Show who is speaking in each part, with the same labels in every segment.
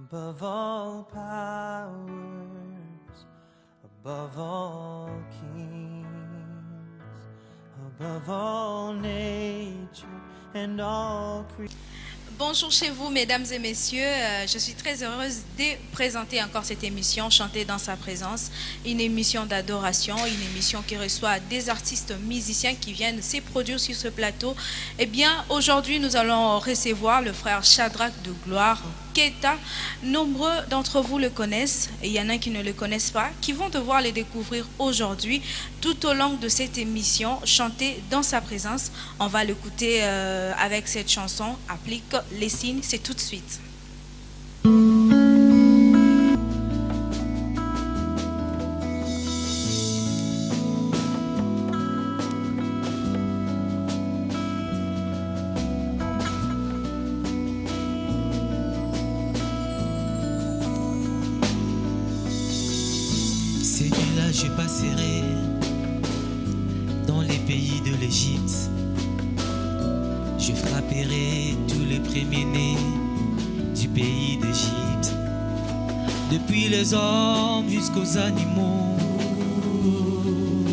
Speaker 1: above all powers, above all kings, above all nature and all creation.
Speaker 2: Bonjour chez vous, mesdames et messieurs. Je suis très heureuse de présenter encore cette émission Chanter dans sa présence, une émission d'adoration, une émission qui reçoit des artistes musiciens qui viennent se produire sur ce plateau. Eh bien, aujourd'hui, nous allons recevoir le frère Shadrach de Gloire Keita. Nombreux d'entre vous le connaissent, et il y en a qui ne le connaissent pas, qui vont devoir le découvrir aujourd'hui tout au long de cette émission Chanter dans sa présence. On va l'écouter avec cette chanson Applique les signes, c'est tout de suite.
Speaker 3: Ces nuits-là, je passerai dans les pays de l'Égypte. Je frapperai tous les premiers-nés du pays d'Égypte, depuis les hommes jusqu'aux animaux.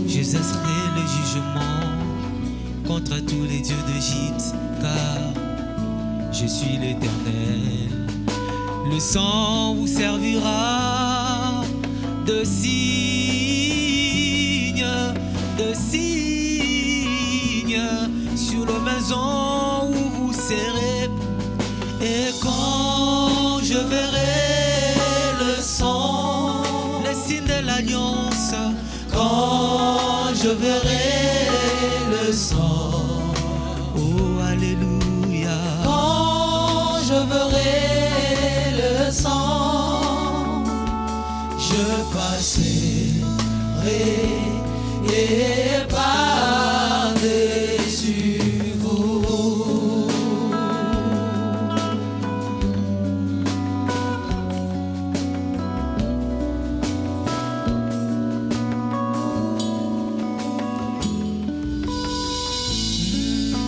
Speaker 3: J'exercerai le jugement contre tous les dieux d'Égypte, car je suis l'Éternel. Le sang vous servira de signe sur la maison où vous serez. Et quand je verrai le sang, les signes de l'alliance, quand je verrai le sang, oh alléluia, quand je verrai le sang, je passerai et par-dessus vous.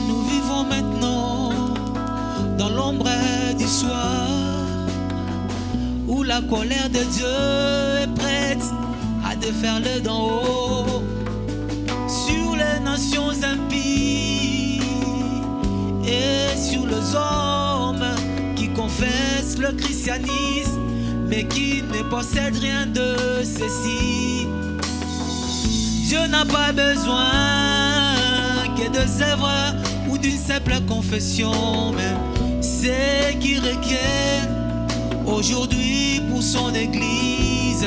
Speaker 3: Nous vivons maintenant dans l'ombre du soir, où la colère de Dieu est prête à déferler d'en haut sur les nations impies et sur les hommes qui confessent le christianisme mais qui ne possèdent rien de ceci. Dieu n'a pas besoin que de œuvres ou d'une simple confession, mais ce qui requiert aujourd'hui pour son église,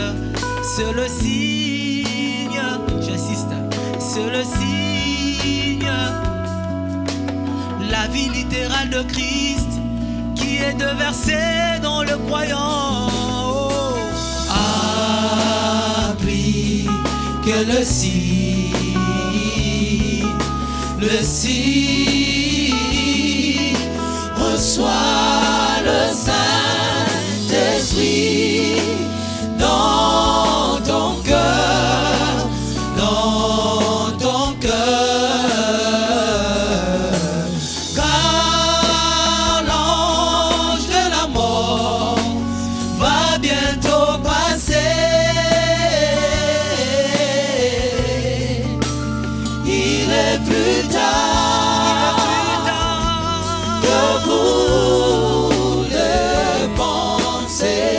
Speaker 3: c'est le signe, j'insiste, c'est le signe, la vie littérale de Christ qui est déversée dans le croyant. Oh. Applique le signe, reçois le Saint-Esprit dans ton cœur, dans ton cœur, car l'ange de la mort va bientôt passer. Il est plus tard que vous le pensez.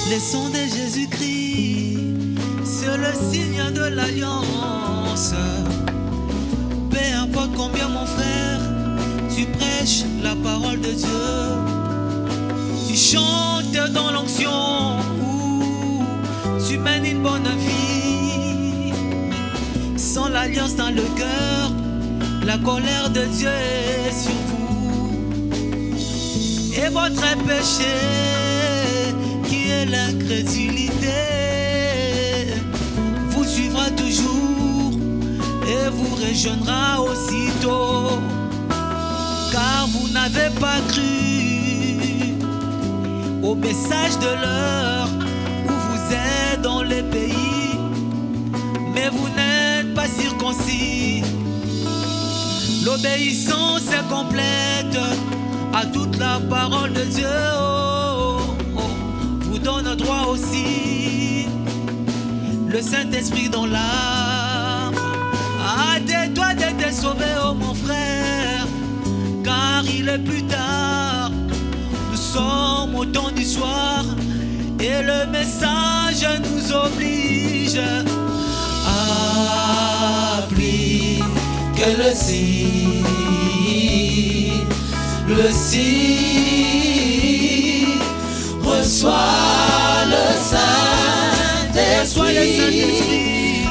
Speaker 3: Le sang de Jésus-Christ, c'est le signe de l'alliance. Peu importe combien, mon frère, tu prêches la parole de Dieu, tu chantes dans l'onction ou tu mènes une bonne vie. Sans l'alliance dans le cœur, la colère de Dieu est sur vous. Et votre péché, qui est l'incrédulité, vous suivra toujours et vous rejoindra aussitôt, car vous n'avez pas cru au message de l'heure où vous êtes dans les pays, mais vous n'êtes pas circoncis. L'obéissance est complète à toute la parole de Dieu. Vous donne droit aussi le Saint-Esprit dans l'âme. Hâte-toi d'être sauvé, oh mon frère, car il est plus tard. Nous sommes au temps du soir et le message nous oblige à appliquer le signe,
Speaker 4: reçois le Saint-Esprit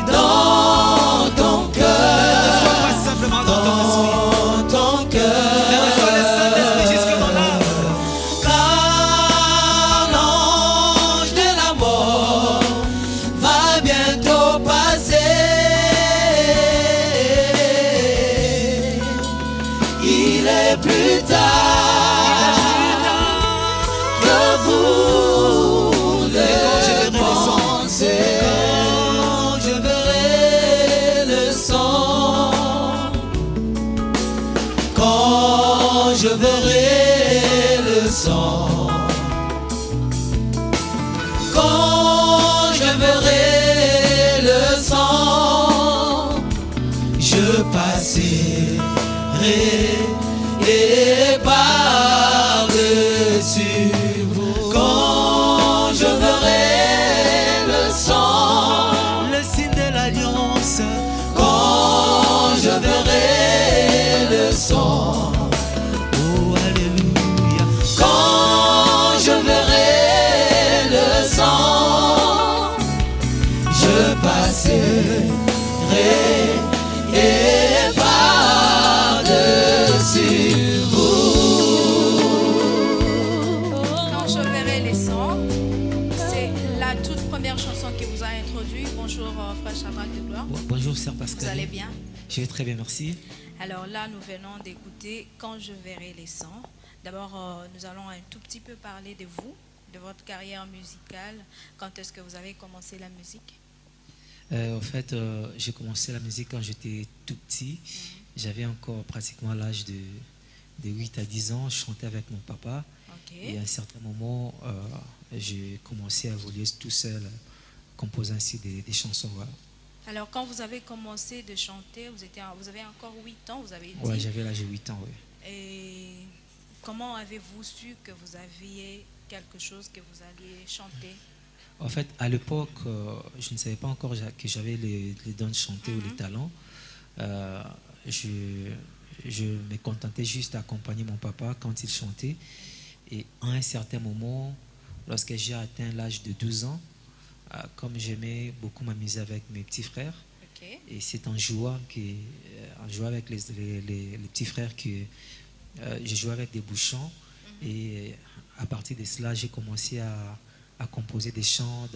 Speaker 4: dans ton cœur.
Speaker 3: Ne sois pas simplement dans ton esprit,
Speaker 4: dans ton cœur.
Speaker 3: mais reçois le Saint-Esprit jusque dans l'âme.
Speaker 4: Car l'ange de la mort va bientôt passer. Il est plus tard que vous le pensez. Quand je verrai le sang, quand je verrai le sang, quand je verrai le sang, je passerai et par-dessus vous. Quand je verrai le sang,
Speaker 3: Le signe de l'alliance,
Speaker 4: quand je verrai le sang,
Speaker 3: oh alléluia.
Speaker 4: quand je verrai le sang, je passerai et par-dessus vous.
Speaker 2: Quand je verrai les sangs, c'est la toute première chanson qui vous a introduit. Bonjour frère Shadrach de Gloire.
Speaker 3: Bonjour sœur
Speaker 2: Vous
Speaker 3: Pascal.
Speaker 2: allez bien?
Speaker 3: Je vais très bien, merci.
Speaker 2: Alors là, nous venons d'écouter Quand je verrai les sangs. D'abord, nous allons un tout petit peu parler de vous, de votre carrière musicale. Quand est-ce que vous avez commencé la musique?
Speaker 5: En fait, j'ai commencé la musique quand j'étais tout petit. J'avais encore pratiquement l'âge de 8 à 10 ans. Je chantais avec mon papa.
Speaker 2: Ok.
Speaker 5: Et à un certain moment, j'ai commencé à évoluer tout seul, composant ainsi des chansons. Voilà.
Speaker 2: Alors, quand vous avez commencé de chanter, vous avez encore 8 ans, vous avez dit.
Speaker 5: Ouais, j'avais l'âge de 8 ans, oui.
Speaker 2: Et comment avez-vous su que vous aviez quelque chose que vous alliez chanter?
Speaker 5: En fait, à l'époque, je ne savais pas encore que j'avais les dons de chanter ou les talents. Je me contentais juste d'accompagner mon papa quand il chantait. Et à un certain moment, lorsque j'ai atteint l'âge de 12 ans, comme j'aimais beaucoup m'amuser avec mes petits frères,
Speaker 2: Ok.
Speaker 5: et c'est en jouant avec les petits frères que je jouais avec des bouchons. Et à partir de cela, j'ai commencé à composer des chants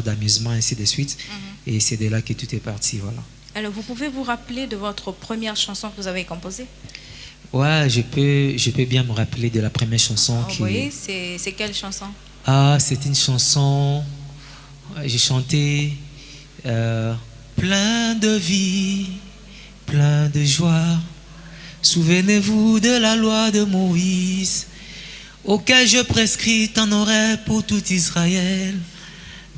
Speaker 5: d'amusement, ainsi de suite. Et c'est de là que tout est parti. Voilà.
Speaker 2: Alors, vous pouvez vous rappeler de votre première chanson que vous avez composée?
Speaker 5: Ouais, je peux bien me rappeler de la première chanson.
Speaker 2: Oui, c'est quelle chanson?
Speaker 5: Ah, c'est une chanson. J'ai chanté plein de vie, plein de joie. Souvenez-vous de la loi de Moïse, auquel je prescris en aurais pour tout Israël,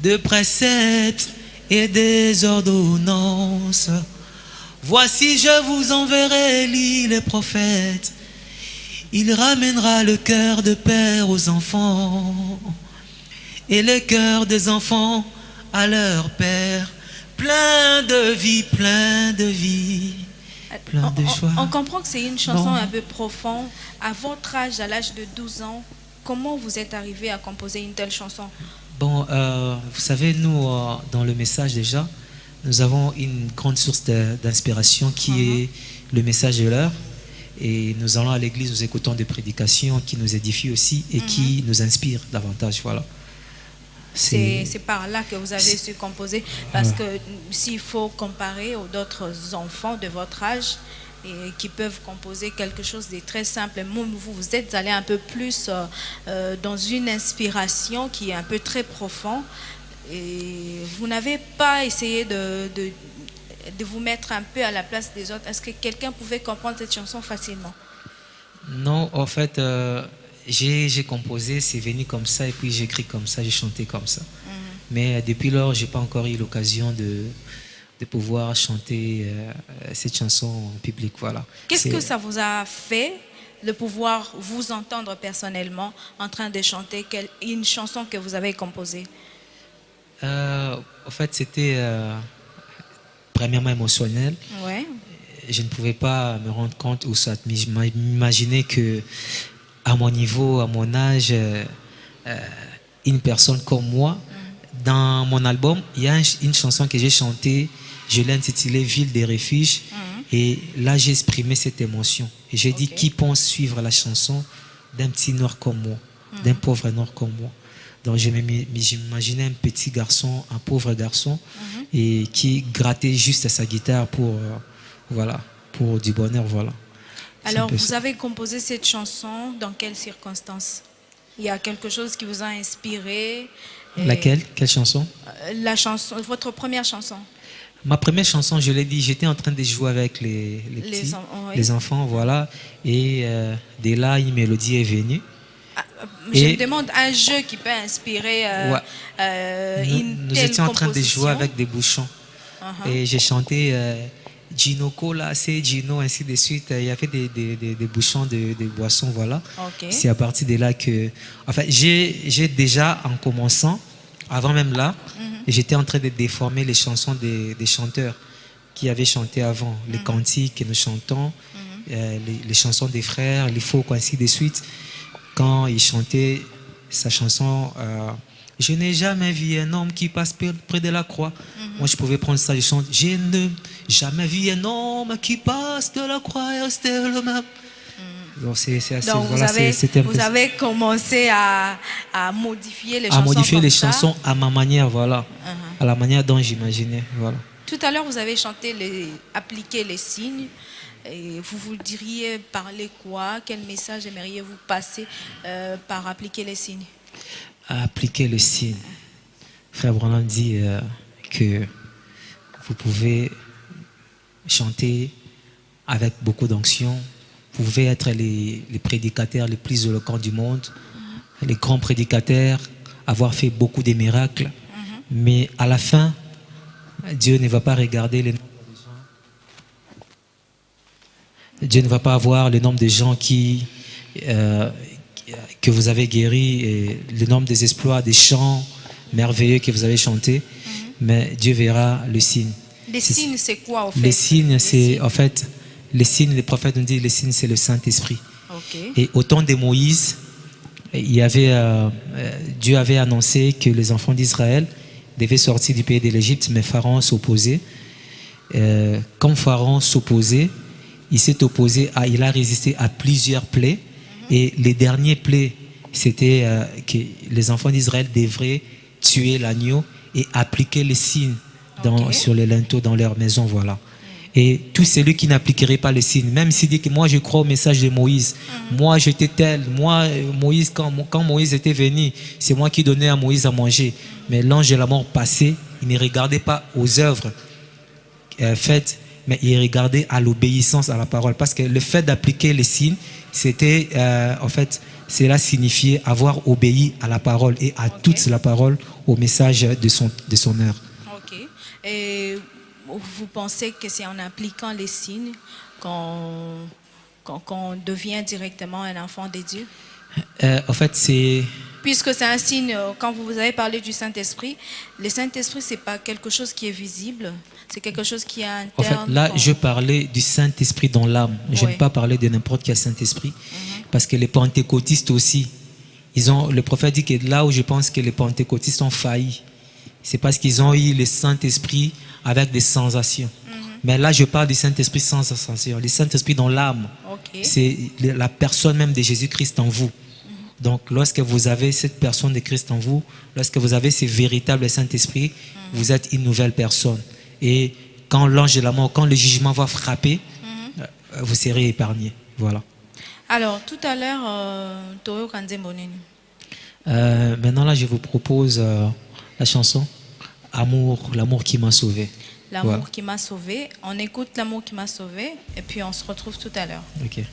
Speaker 5: de préceptes et des ordonnances. Voici, je vous enverrai Élie le prophète. Il ramènera le cœur de père aux enfants et le cœur des enfants à leur père. Plein de vie, plein de vie, plein de joie.
Speaker 2: On comprend que c'est une chanson
Speaker 5: Bon.
Speaker 2: un peu profonde. À votre âge, à l'âge de 12 ans, comment vous êtes arrivé à composer une telle chanson?
Speaker 5: Bon, vous savez, nous, dans le message déjà, nous avons une grande source d'inspiration qui est le message de l'heure. Et nous allons à l'église, nous écoutons des prédications qui nous édifient aussi et qui nous inspirent davantage. Voilà.
Speaker 2: C'est par là que vous avez su composer. Parce que s'il faut comparer aux d'autres enfants de votre âge et qui peuvent composer quelque chose de très simple, vous êtes allé un peu plus dans une inspiration qui est un peu très profonde. Et vous n'avez pas essayé de vous mettre un peu à la place des autres. Est-ce que quelqu'un pouvait comprendre cette chanson facilement?
Speaker 5: Non, en fait, j'ai composé, c'est venu comme ça, et puis j'ai écrit comme ça, j'ai chanté comme ça. Mais depuis lors, je n'ai pas encore eu l'occasion de pouvoir chanter cette chanson en public. Voilà.
Speaker 2: Qu'est-ce que ça vous a fait de pouvoir vous entendre personnellement en train de chanter une chanson que vous avez composée?
Speaker 5: En fait, c'était premièrement émotionnel.
Speaker 2: Ouais.
Speaker 5: Je ne pouvais pas me rendre compte ou soit m'imaginer que à mon niveau, à mon âge, une personne comme moi, dans mon album, il y a une chanson que j'ai chantée, je l'ai intitulée Ville des refuges, et là j'ai exprimé cette émotion. Et j'ai dit, qui pense suivre la chanson d'un petit noir comme moi, d'un pauvre noir comme moi. Donc j'imaginais un petit garçon, un pauvre garçon, et qui grattait juste sa guitare pour, voilà, pour du bonheur. Voilà.
Speaker 2: Alors, vous avez composé cette chanson dans quelles circonstances? Il y a quelque chose qui vous a inspiré?
Speaker 5: Laquelle? Quelle chanson?
Speaker 2: La chanson, votre première chanson.
Speaker 5: Ma première chanson, je l'ai dit, j'étais en train de jouer avec les enfants, voilà. Et de là, une mélodie est venue.
Speaker 2: Je me demande un jeu qui peut inspirer
Speaker 5: nous étions en train de jouer avec des bouchons. Et j'ai chanté Gino Cola, c'est Gino, ainsi de suite. Il y avait des bouchons de boissons, voilà. C'est à partir de là que... En fait, j'ai déjà, en commençant, avant même là, j'étais en train de déformer les chansons des chanteurs qui avaient chanté avant, les cantiques que nous chantons, les chansons des frères, les faux, ainsi de suite. Quand il chantait sa chanson je n'ai jamais vu un homme qui passe près de la croix. Moi je pouvais prendre ça, je chante, je n'ai jamais vu un homme qui passe de la croix et rester le même. Donc c'est assez.
Speaker 2: Donc
Speaker 5: voilà,
Speaker 2: vous avez commencé à modifier les chansons.
Speaker 5: À modifier les chansons à ma manière, voilà, à la manière dont j'imaginais, voilà.
Speaker 2: Tout à l'heure vous avez chanté appliquer les signes. Et vous diriez parler quoi? Quel message aimeriez-vous passer par appliquer les signes?
Speaker 5: Appliquer les signes. Frère Branham dit que vous pouvez chanter avec beaucoup d'onction, vous pouvez être les prédicateurs les plus éloquents du monde, les grands prédicateurs, avoir fait beaucoup de miracles, mais à la fin, Dieu ne va pas regarder les Dieu ne va pas avoir le nombre de gens que vous avez guéris et le nombre des exploits, des chants merveilleux que vous avez chantés, mais Dieu verra le signe.
Speaker 2: Les signes, c'est quoi, en fait?
Speaker 5: Les signes, c'est en fait, les signes, les prophètes nous disent, les signes, c'est le Saint-Esprit. Et au temps de Moïse, Dieu avait annoncé que les enfants d'Israël devaient sortir du pays de l'Égypte, mais Pharaon s'opposait. Comme Pharaon s'opposait, il a résisté à plusieurs plaies. Et les derniers plaies, c'était que les enfants d'Israël devraient tuer l'agneau et appliquer les signes sur les linteaux dans leur maison, voilà. Et tout celui qui n'appliquerait pas les signes, même s'il dit que moi je crois au message de Moïse, moi j'étais tel, moi Moïse, quand Moïse était venu, c'est moi qui donnais à Moïse à manger. Mais l'ange de la mort passait, il ne regardait pas aux œuvres faites, mais il regardait à l'obéissance à la parole. Parce que le fait d'appliquer les signes, c'était, en fait, cela signifiait avoir obéi à la parole et à toute la parole, au message de son heure.
Speaker 2: Ok. Et vous pensez que c'est en appliquant les signes qu'on devient directement un enfant de Dieu?
Speaker 5: En fait, c'est...
Speaker 2: Puisque c'est un signe, quand vous avez parlé du Saint-Esprit, le Saint-Esprit, ce n'est pas quelque chose qui est visible, c'est quelque chose qui est interne.
Speaker 5: En fait, là, je parlais du Saint-Esprit dans l'âme. Je n'ai pas parlé de n'importe quel Saint-Esprit. Parce que les pentecôtistes aussi, le prophète dit que là où je pense que les pentecôtistes ont failli, c'est parce qu'ils ont eu le Saint-Esprit avec des sensations. Mais là, je parle du Saint-Esprit sans sensation. Le Saint-Esprit dans l'âme, c'est la personne même de Jésus-Christ en vous. Donc, lorsque vous avez cette personne de Christ en vous, lorsque vous avez ce véritable Saint-Esprit, vous êtes une nouvelle personne. Et quand l'ange de la mort, quand le jugement va frapper, vous serez épargné. Voilà.
Speaker 2: Alors, tout à l'heure, Toyo Kanzemboneni.
Speaker 5: Maintenant, là, je vous propose La chanson Amour, l'amour qui m'a sauvé.
Speaker 2: L'amour qui m'a sauvé. On écoute l'amour qui m'a sauvé et puis on se retrouve tout à l'heure.
Speaker 5: Ok.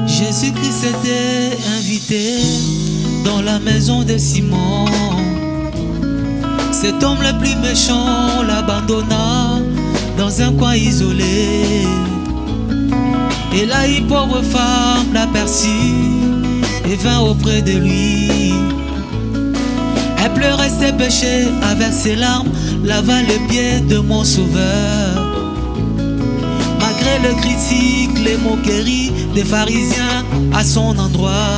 Speaker 3: Jésus-Christ s'était invité dans la maison de Simon. Cet homme le plus méchant l'abandonna dans un coin isolé. Et là, une pauvre femme l'aperçut et vint auprès de lui. Elle pleurait ses péchés avec ses larmes, lava les pieds de mon sauveur. Malgré le critique, les moqueries des pharisiens à son endroit,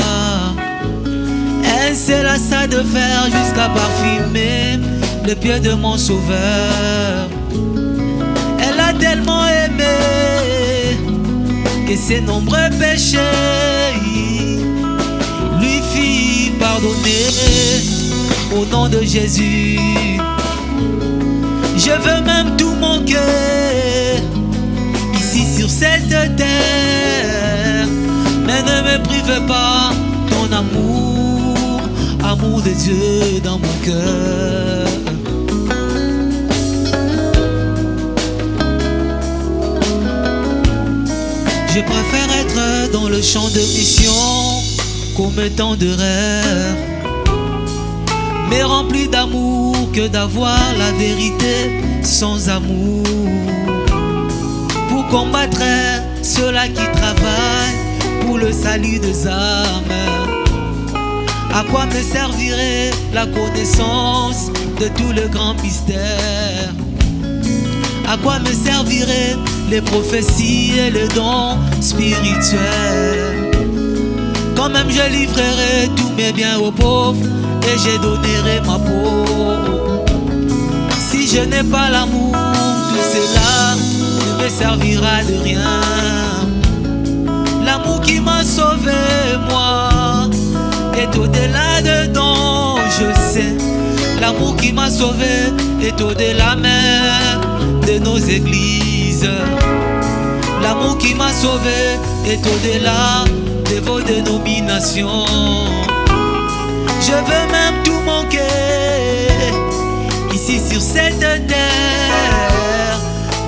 Speaker 3: elle s'élassa de faire jusqu'à parfumer les pieds de mon sauveur. Elle a tellement aimé que ses nombreux péchés lui fit pardonner au nom de Jésus. Je veux même tout mon cœur ici sur cette terre, mais ne me prive pas ton amour, amour de Dieu dans mon cœur. Je préfère être dans le champ de mission commettant de rêves, mais rempli d'amour, que d'avoir la vérité sans amour. Pour combattre ceux-là qui travaillent pour le salut des âmes, à quoi me servirait la connaissance de tout le grand mystère? À quoi me serviraient les prophéties et les dons spirituels? Quand même je livrerai tous mes biens aux pauvres et je donnerai ma peau. Si je n'ai pas l'amour, tout cela ne me servira de rien. L'amour qui m'a sauvé, moi, est au-delà de dons, je sais. L'amour qui m'a sauvé est au-delà même de nos églises. L'amour qui m'a sauvé est au-delà de vos dénominations. Je veux même tout manquer ici sur cette terre,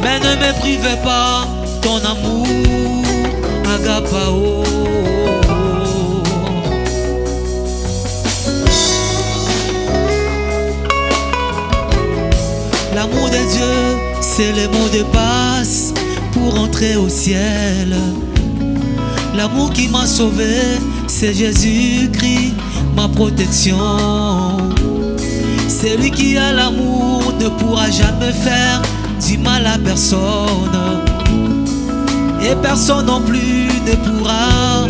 Speaker 3: mais ne me privez pas ton amour, agapao. L'amour de Dieu, c'est le mot de passe pour entrer au ciel. L'amour qui m'a sauvé, c'est Jésus-Christ, ma protection. Celui qui a l'amour ne pourra jamais faire du mal à personne, et personne non plus ne pourra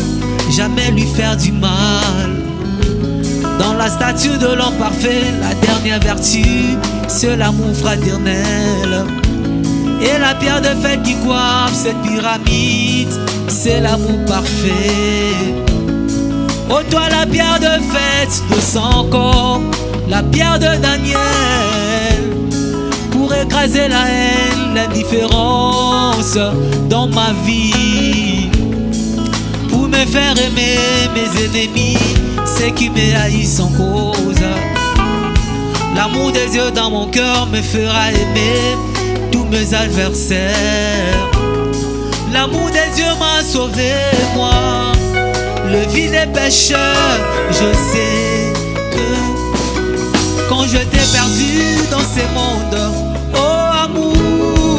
Speaker 3: jamais lui faire du mal. Dans la statue de l'homme parfait, la dernière vertu, c'est l'amour fraternel. Et la pierre de fête qui coiffe cette pyramide, c'est l'amour parfait. Oh toi la pierre de fête de son corps, la pierre de Daniel, pour écraser la haine, l'indifférence dans ma vie, pour me faire aimer mes ennemis, ceux qui me haïssent sans cause. L'amour des yeux dans mon cœur me fera aimer tous mes adversaires. L'amour des yeux m'a sauvé, moi, le vil des pécheurs. Je sais que quand je t'ai perdu dans ce monde, oh amour,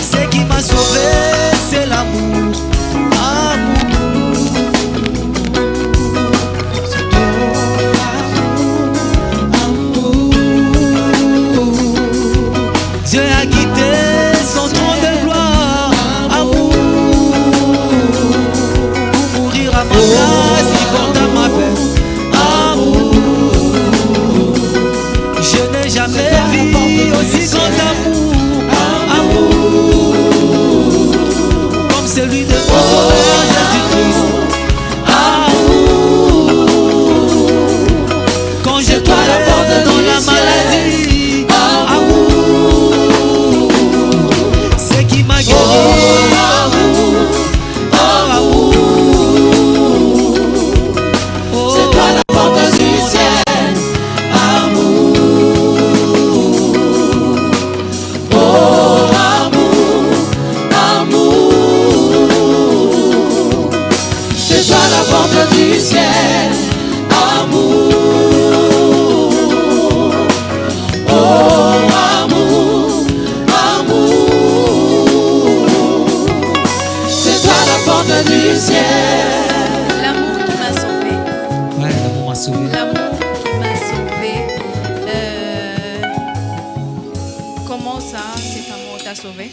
Speaker 3: ce qui m'a sauvé, c'est l'amour, amour. C'est ton amour. Dieu a quitté son trône de gloire, amour, pour mourir à ma place, il porte à ma peine, amour. Je n'ai jamais
Speaker 2: sauvé?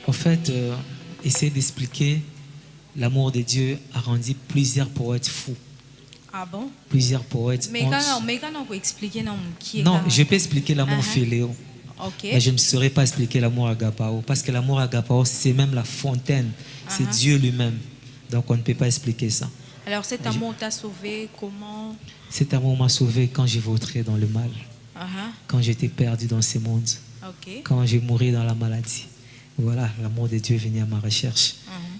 Speaker 5: En fait, essayer d'expliquer l'amour de Dieu a rendu plusieurs poètes fous.
Speaker 2: Ah bon?
Speaker 5: Plusieurs poètes.
Speaker 2: Mais quand on peut expliquer non, qui est
Speaker 5: Non,
Speaker 2: quand-
Speaker 5: je peux expliquer l'amour philéo.
Speaker 2: Ok.
Speaker 5: Mais je ne saurais pas expliquer l'amour agapao. Parce que l'amour agapao, c'est même la fontaine. C'est Dieu lui-même. Donc on ne peut pas expliquer ça.
Speaker 2: Alors cet amour t'a sauvé comment?
Speaker 5: Cet amour m'a sauvé quand j'ai vautré dans le mal. Quand j'étais perdu dans ce monde.
Speaker 2: Ok.
Speaker 5: Quand j'ai mouru dans la maladie. Voilà, l'amour de Dieu est venu à ma recherche.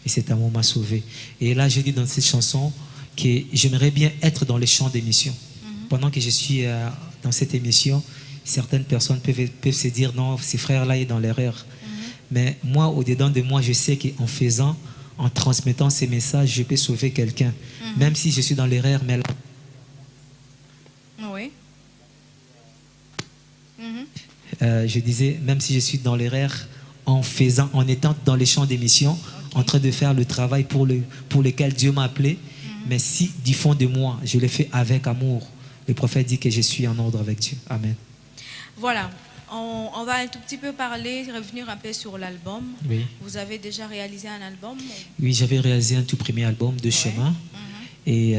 Speaker 5: Et cet amour m'a sauvé. Et là, je dis dans cette chanson que j'aimerais bien être dans les champs d'émission. Pendant que je suis dans cette émission, certaines personnes peuvent se dire non, ces frères-là sont dans l'erreur. Mais moi, au-dedans de moi, je sais qu'en faisant, en transmettant ces messages, je peux sauver quelqu'un. Même si je suis dans l'erreur, mais là,
Speaker 2: Oui.
Speaker 5: je disais, même si je suis dans l'erreur, en faisant, en étant dans les champs d'émission, en train de faire le travail pour lequel Dieu m'a appelé, mais si du fond de moi, je le fais avec amour, le prophète dit que je suis en ordre avec Dieu. Amen.
Speaker 2: Voilà. On va un tout petit peu parler, revenir un peu sur l'album.
Speaker 5: Oui.
Speaker 2: Vous avez déjà réalisé un album?
Speaker 5: Oui, j'avais réalisé un tout premier album de chemin. Et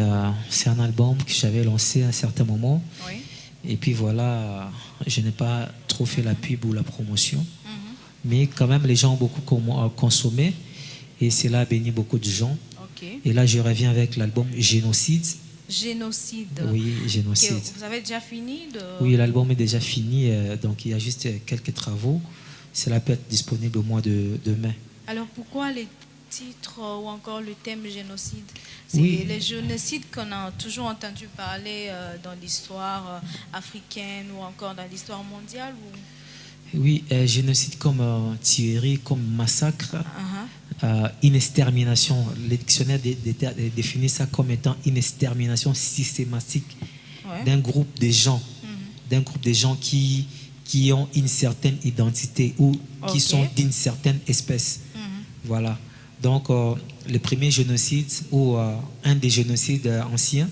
Speaker 5: c'est un album que j'avais lancé à un certain moment.
Speaker 2: Oui.
Speaker 5: Et puis voilà, je n'ai pas trop fait la pub ou la promotion. Mais quand même, les gens ont beaucoup consommé. Et cela a béni beaucoup de gens.
Speaker 2: Ok.
Speaker 5: Et là, je reviens avec l'album Génocide.
Speaker 2: Génocide.
Speaker 5: Oui, Génocide.
Speaker 2: Ok, vous avez déjà fini de...
Speaker 5: Oui, l'album est déjà fini. Donc, il y a juste quelques travaux. Cela peut être disponible au mois de mai.
Speaker 2: Alors pourquoi les titres ou encore le thème génocide? C'est
Speaker 5: Oui.
Speaker 2: les génocides qu'on a toujours entendu parler dans l'histoire africaine ou encore dans l'histoire mondiale ou...
Speaker 5: Oui, génocide comme tuerie, comme massacre, une extermination. Le dictionnaire définit ça comme étant une extermination systématique d'un groupe de gens, qui ont une certaine identité ou qui sont d'une certaine espèce. Voilà. Donc, le premier génocide ou un des génocides anciens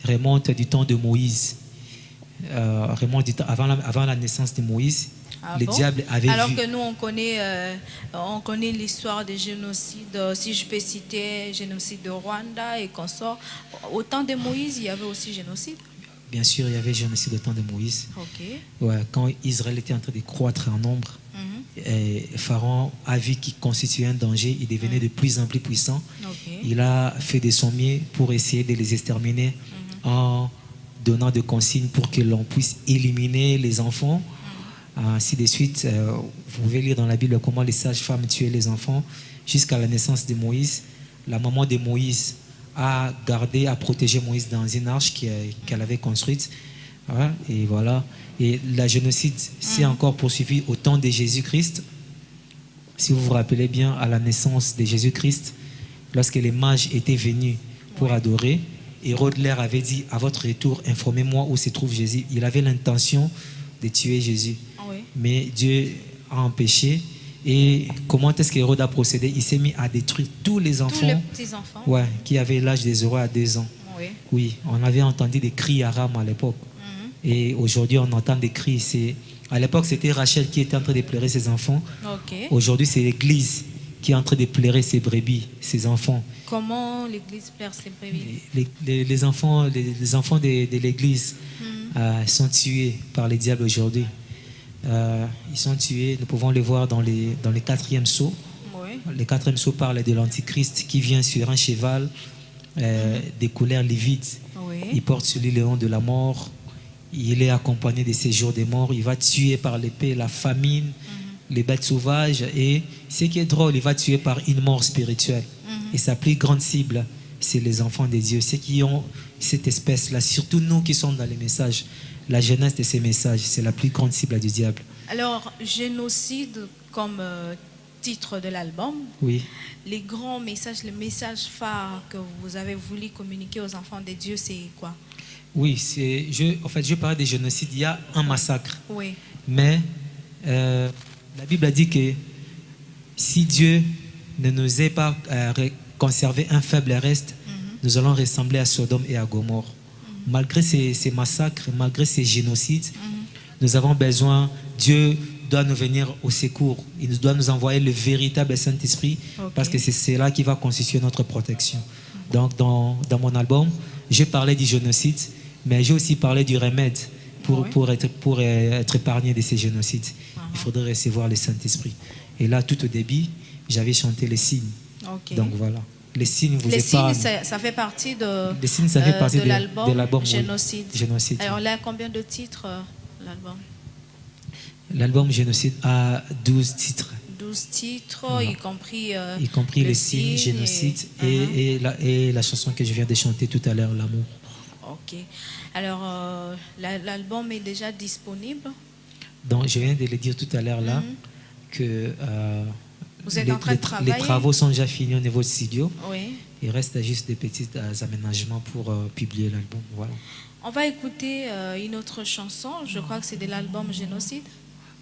Speaker 5: remonte du temps de Moïse. Remonte du temps, avant la naissance de Moïse.
Speaker 2: Ah
Speaker 5: Le
Speaker 2: bon?
Speaker 5: diable avait
Speaker 2: Alors
Speaker 5: vu.
Speaker 2: que nous, on connaît l'histoire des génocides. Si je peux citer génocide de Rwanda et consorts. Au temps de Moïse, il y avait aussi génocide.
Speaker 5: Bien sûr, il y avait génocide au temps de Moïse.
Speaker 2: Ok.
Speaker 5: Ouais, quand Israël était en train de croître en nombre, et Pharaon a vu qu'il constituait un danger, il devenait de plus en plus puissant.
Speaker 2: Ok.
Speaker 5: Il a fait de son mieux pour essayer de les exterminer en donnant des consignes pour que l'on puisse éliminer les enfants. Ainsi de suite, vous pouvez lire dans la Bible comment les sages-femmes tuaient les enfants jusqu'à la naissance de Moïse. La maman de Moïse a protégé Moïse dans une arche qu'elle avait construite. Et voilà. Et la génocide s'est encore poursuivi au temps de Jésus-Christ. Si vous vous rappelez bien, à la naissance de Jésus-Christ, lorsque les mages étaient venus pour adorer, Hérode leur avait dit, à votre retour, informez-moi où se trouve Jésus. Il avait l'intention de tuer Jésus. Mais Dieu a empêché. Et comment est-ce qu'Hérode a procédé? Il s'est mis à détruire tous les enfants,
Speaker 2: Tous les petits-enfants.
Speaker 5: qui avaient l'âge de 0 à 2 ans. Oui, on avait entendu des cris arabes à l'époque. Et aujourd'hui, on entend des cris. À l'époque, c'était Rachel qui était en train de pleurer ses enfants. Aujourd'hui, c'est l'Église qui est en train de pleurer ses brebis, ses enfants.
Speaker 2: Comment l'Église pleure ses brebis?
Speaker 5: Les enfants de l'Église sont tués par les diables aujourd'hui. Ils sont tués, nous pouvons les voir dans les 4e sceaux. Le 4e sceau parle de l'Antichrist qui vient sur un cheval des couleurs livides. Il porte sur lui le nom de la mort. Il est accompagné de ses jours des morts. Il va tuer par l'épée la famine, les bêtes sauvages. Et ce qui est drôle, il va tuer par une mort spirituelle. Et sa plus grande cible, c'est les enfants de Dieu, ceux qui ont cette espèce-là, surtout nous qui sommes dans les messages. La jeunesse de ces messages, c'est la plus grande cible du diable.
Speaker 2: Alors, génocide comme titre de l'album.
Speaker 5: Oui.
Speaker 2: Les grands messages, les messages phares que vous avez voulu communiquer aux enfants de Dieu, c'est quoi?
Speaker 5: Oui, je parlais des génocides. Il y a un massacre.
Speaker 2: Oui.
Speaker 5: Mais la Bible a dit que si Dieu ne nous ait pas conservé un faible reste, nous allons ressembler à Sodome et à Gomorrhe. Malgré ces massacres, malgré ces génocides, nous avons besoin, Dieu doit nous venir au secours. Il doit nous envoyer le véritable Saint-Esprit, parce que c'est cela qui va constituer notre protection. Donc, dans mon album, j'ai parlé du génocide, mais j'ai aussi parlé du remède pour être épargné de ces génocides. Il faudrait recevoir le Saint-Esprit. Et là, tout au début, j'avais chanté les signes. Donc voilà. Les signes vous épargnent. Les signes,
Speaker 2: ça fait partie de
Speaker 5: l'album
Speaker 2: Génocide.
Speaker 5: Génocide.
Speaker 2: Alors là, combien de titres l'album?
Speaker 5: L'album Génocide a 12 titres.
Speaker 2: 12 titres,
Speaker 5: Voilà.
Speaker 2: y compris
Speaker 5: les signes, Génocide et la chanson que je viens de chanter tout à l'heure, L'amour.
Speaker 2: Ok. Alors, l'album est déjà disponible?
Speaker 5: Donc, je viens de le dire tout à l'heure là, que
Speaker 2: vous êtes en train de travailler?
Speaker 5: Les travaux sont déjà finis au niveau du studio.
Speaker 2: Oui.
Speaker 5: Il reste juste des petits aménagements pour publier l'album. Voilà.
Speaker 2: On va écouter une autre chanson, je crois que c'est de l'album Génocide.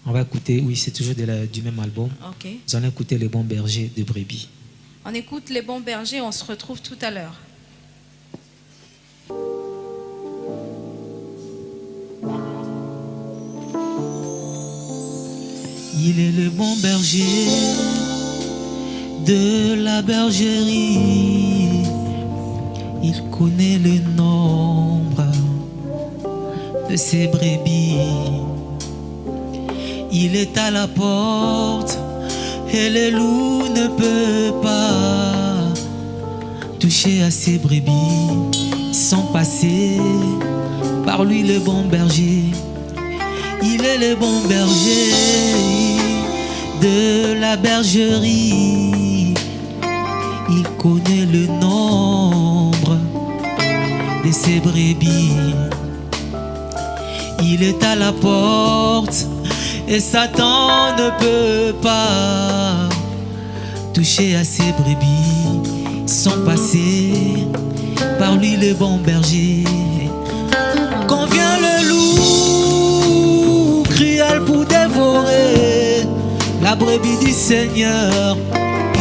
Speaker 5: On va écouter, oui, c'est toujours du même album.
Speaker 2: Ok.
Speaker 5: Nous allons écouter Les Bons Bergers de Brebis.
Speaker 2: On écoute Les Bons Bergers, on se retrouve tout à l'heure.
Speaker 5: Il est le bon berger de la bergerie. Il connaît le nombre de ses brebis. Il est à la porte et le loup ne peut pas toucher à ses brebis sans passer par lui, le bon berger. Il est le bon berger de la bergerie. Il connaît le nombre de ses brebis. Il est à la porte et Satan ne peut pas toucher à ses brebis sans passer par lui, le bon berger. Quand vient le loup cruel pour dévorer la brebis du Seigneur,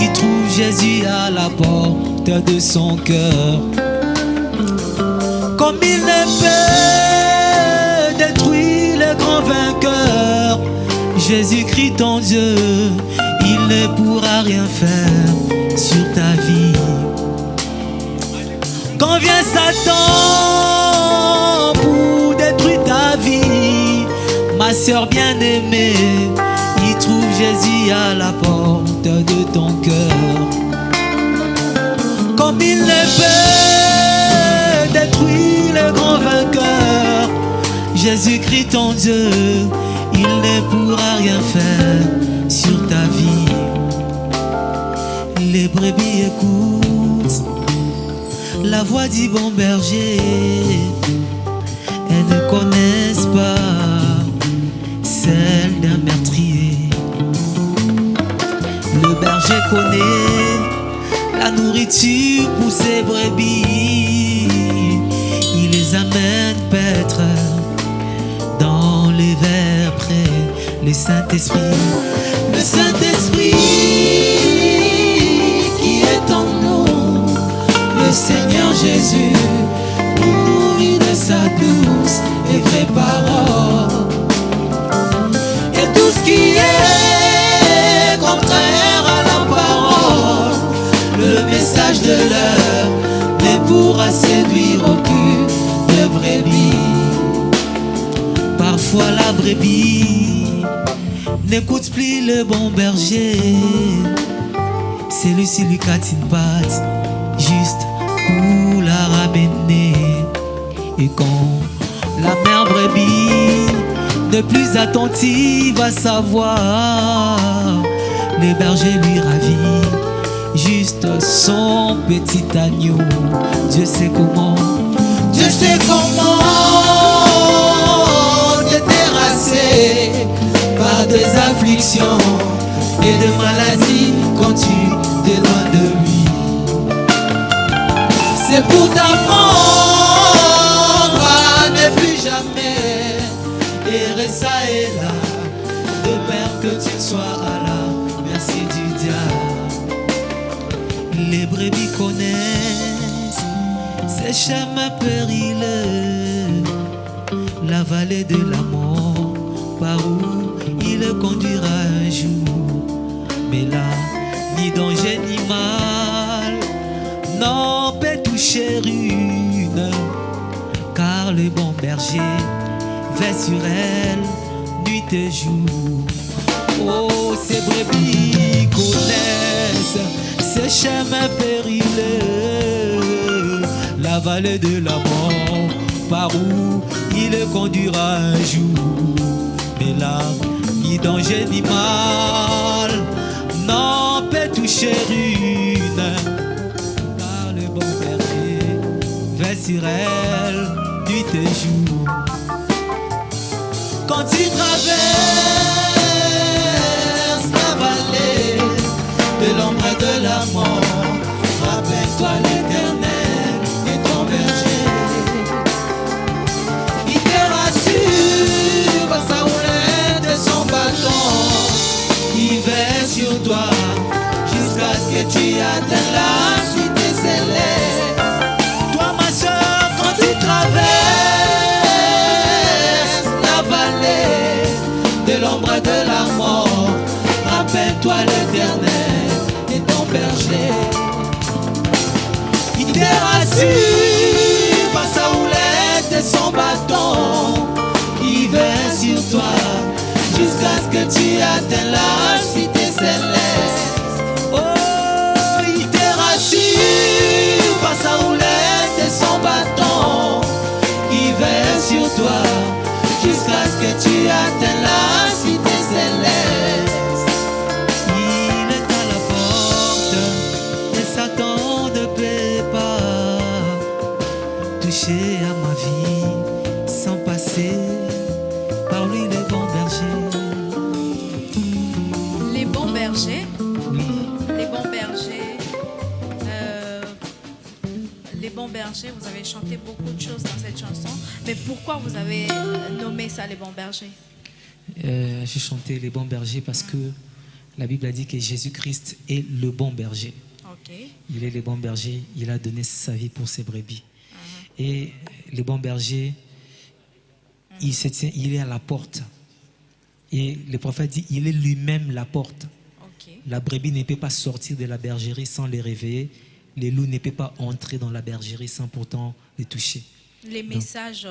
Speaker 5: il trouve Jésus à la porte de son cœur. Comme il ne peut détruire le grand vainqueur, Jésus-Christ ton Dieu, il ne pourra rien faire sur ta vie. Quand vient Satan pour détruire ta vie, ma sœur bien-aimée, il trouve Jésus à la porte de ton cœur. Comme il ne peut détruire le grand vainqueur, Jésus-Christ ton Dieu, il ne pourra rien faire sur ta vie. Les brebis écoutent la voix du bon berger. Elles ne connaissent pas celle d'un meurtrier. Le berger connaît la nourriture pour ses brebis. Il les amène paître dans les verts près le Saint-Esprit. Le Saint-Esprit qui est en nous, le Seigneur Jésus, nourrit de sa douce et vraie parole. Et tout ce qui est contraire à la parole, le message de l'heure ne pourra séduire aucune de brebis. Parfois la brebis n'écoute plus le bon berger. Celui-ci lui catine patte juste pour la ramener. Et quand la mère brebis de plus attentive à sa voix, le berger lui ravit juste son petit agneau. Dieu sait comment te terrasser par des afflictions et de maladies quand tu t'éloignes de lui. C'est pour t'apprendre à ne plus jamais errer ça et là, de peur que tu sois à la merci du diable. Les brebis connaissent ces chemins périlleux, la vallée de la mort par où ils le conduira un jour. Mais là, ni danger ni mal n'en peut toucher une, car le bon berger veille sur elle nuit et jour. Oh, ces brebis connaissent ces chemins périlleux, la vallée de la mort, par où il le conduira un jour. Mais là, ni danger ni mal n'en peut toucher une, car le bon berger veille sur elle nuit et jour. Quand il traverse la vallée de l'ombre et de la mort, rappelle-toi l'Éternel et ton berger. Il te rassure par sa houlette et son bâton. Il veille sur toi jusqu'à ce que tu atteignes la cité céleste. Toi, ma soeur, quand tu traverses la vallée de l'ombre et de la mort, rappelle-toi l'Éternel et ton berger. Il te rassure par sa houlette et son bâton. Il veille sur toi jusqu'à ce que tu atteignes la cité céleste. Oh, il te rassure par sa houlette et son bâton. Il veille sur toi jusqu'à ce que tu atteignes la cité céleste. Il est à la porte et Satan ne peut pas toucher à ma vie sans passer par lui, le bon berger.
Speaker 2: Les bons bergers,
Speaker 5: Oui.
Speaker 2: les bons bergers, les bons bergers, vous avez chanté beaucoup de choses dans cette chanson, mais pourquoi vous avez nommé ça les bons bergers?
Speaker 5: J'ai chanté les bons bergers parce que la Bible a dit que Jésus-Christ est le bon berger.
Speaker 2: Ok.
Speaker 5: Il est le bon berger, il a donné sa vie pour ses brebis. Et le bon berger, il se tient, il est à la porte. Et le prophète dit, il est lui-même la porte.
Speaker 2: Ok.
Speaker 5: La brebis ne peut pas sortir de la bergerie sans les réveiller. Les loups ne peuvent pas entrer dans la bergerie sans pourtant les toucher.
Speaker 2: Les messages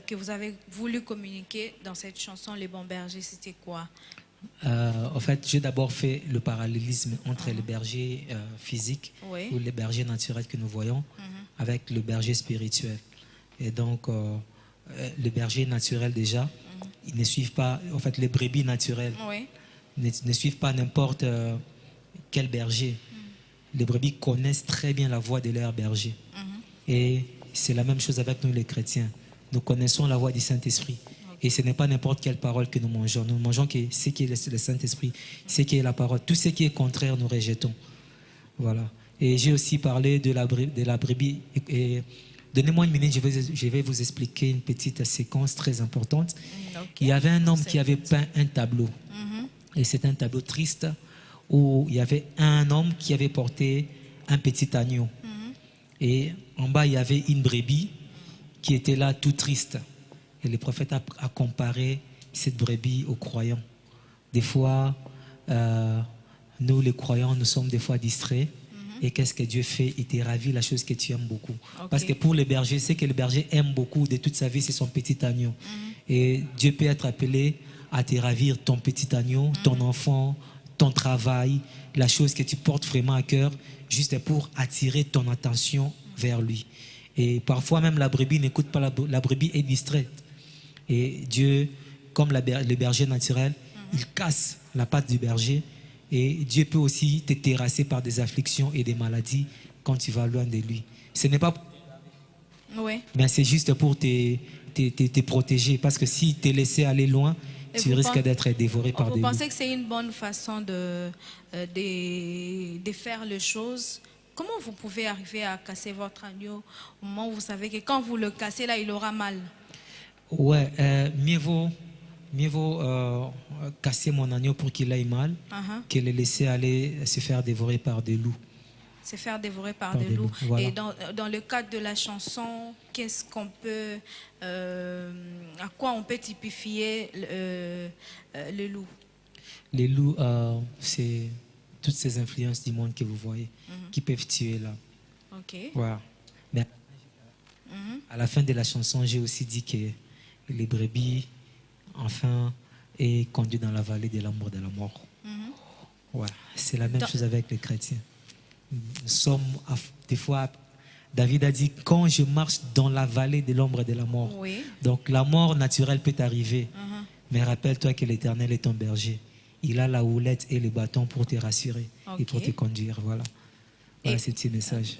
Speaker 2: que vous avez voulu communiquer dans cette chanson, les bons bergers, c'était quoi?
Speaker 5: En fait, j'ai d'abord fait le parallélisme entre les bergers physiques
Speaker 2: Oui.
Speaker 5: ou les bergers naturels que nous voyons avec le berger spirituel. Et donc, le berger naturel déjà, ils ne suivent pas, en fait, les brebis naturelles
Speaker 2: Oui.
Speaker 5: ne suivent pas n'importe quel berger. Les brebis connaissent très bien la voix de leur berger. Et c'est la même chose avec nous les chrétiens. Nous connaissons la voix du Saint-Esprit. Et ce n'est pas n'importe quelle parole que nous mangeons. Nous mangeons ce qui est le Saint-Esprit, ce qui est la parole. Tout ce qui est contraire, nous rejetons. Voilà. Et j'ai aussi parlé de la brebis. Et donnez-moi une minute, je vais vous expliquer une petite séquence très importante.
Speaker 2: Ok.
Speaker 5: Il y avait un homme qui avait peint un tableau. Et c'est un tableau triste où il y avait un homme qui avait porté un petit agneau. Et en bas, il y avait une brebis qui était là tout triste. Et le prophète a comparé cette brebis aux croyants. Des fois, nous les croyants, nous sommes des fois distraits. Et qu'est-ce que Dieu fait? Il te ravit la chose que tu aimes beaucoup.
Speaker 2: Ok.
Speaker 5: Parce que pour les bergers, c'est que le berger aime beaucoup de toute sa vie, c'est son petit agneau. Et Dieu peut être appelé à te ravir ton petit agneau, ton enfant, ton travail, la chose que tu portes vraiment à cœur, juste pour attirer ton attention vers lui. Et parfois même la brebis n'écoute pas, la brebis est distraite. Et Dieu, comme le berger naturel, il casse la patte du berger. Et Dieu peut aussi te terrasser par des afflictions et des maladies quand tu vas loin de lui. Ce n'est pas...
Speaker 2: Oui.
Speaker 5: Mais c'est juste pour te protéger. Parce que si tu es laissé aller loin,
Speaker 2: Et
Speaker 5: tu
Speaker 2: vous
Speaker 5: risques
Speaker 2: pen-
Speaker 5: d'être dévoré par
Speaker 2: Vous
Speaker 5: des loups.
Speaker 2: pensez que c'est une bonne façon de faire les choses? Comment vous pouvez arriver à casser votre agneau au moment où vous savez que quand vous le cassez, là, il aura mal?
Speaker 5: Ouais, mieux vaut casser mon agneau pour qu'il aille mal que le laisser aller se faire dévorer par des loups.
Speaker 2: Se faire dévorer par
Speaker 5: Par
Speaker 2: des
Speaker 5: des
Speaker 2: loups.
Speaker 5: loups, voilà.
Speaker 2: Et dans le cadre de la chanson, qu'est-ce qu'on peut, à quoi on peut typifier le loup?
Speaker 5: Les loups, c'est toutes ces influences du monde que vous voyez qui peuvent tuer l'âme.
Speaker 2: Ok.
Speaker 5: Voilà. Mais à la fin de la chanson, j'ai aussi dit que les brebis, enfin, est conduit dans la vallée de l'amour de la mort. Voilà. C'est la même chose avec les chrétiens. Nous sommes, des fois, David a dit, quand je marche dans la vallée de l'ombre de la mort.
Speaker 2: Oui.
Speaker 5: Donc la mort naturelle peut arriver. Mais rappelle-toi que l'Éternel est ton berger. Il a la houlette et le bâton pour te rassurer et pour te conduire. Voilà. Voilà, c'est un petit message.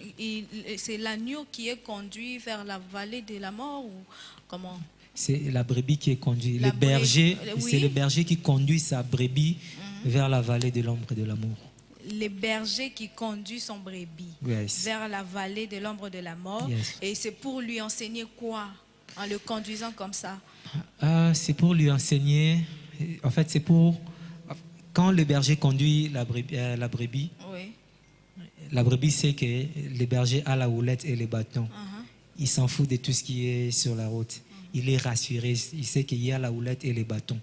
Speaker 2: C'est l'agneau qui est conduit vers la vallée de la mort ou comment?
Speaker 5: C'est la brebis qui est conduite.
Speaker 2: La
Speaker 5: Le berger,
Speaker 2: brebis, oui.
Speaker 5: c'est le berger qui conduit sa brebis vers la vallée de l'ombre de l'amour.
Speaker 2: Le berger qui conduit son brebis
Speaker 5: Yes.
Speaker 2: vers la vallée de l'ombre de la mort.
Speaker 5: Yes.
Speaker 2: Et c'est pour lui enseigner quoi en le conduisant comme ça?
Speaker 5: C'est pour lui enseigner. En fait, c'est pour quand le berger conduit la brebis,
Speaker 2: Oui.
Speaker 5: la brebis sait que le berger a la houlette et le bâton. Il s'en fout de tout ce qui est sur la route. Il est rassuré. Il sait qu'il y a la houlette et le bâton.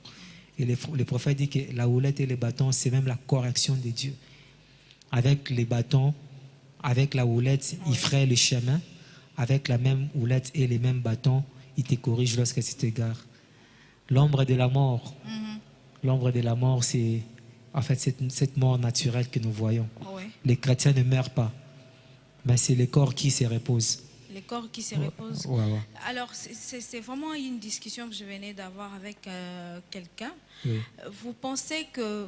Speaker 5: Et le prophète dit que la houlette et le bâton, c'est même la correction de Dieu. Avec les bâtons, avec la houlette, il ferait le chemin. Avec la même houlette et les mêmes bâtons, il te corrige lorsque tu t'égares. L'ombre de la mort. L'ombre de la mort, c'est en fait cette mort naturelle que nous voyons.
Speaker 2: Oui.
Speaker 5: Les chrétiens ne meurent pas, mais c'est le corps qui se repose.
Speaker 2: Le corps qui se repose.
Speaker 5: Ouais.
Speaker 2: Alors, c'est vraiment une discussion que je venais d'avoir avec quelqu'un.
Speaker 5: Oui.
Speaker 2: Vous pensez que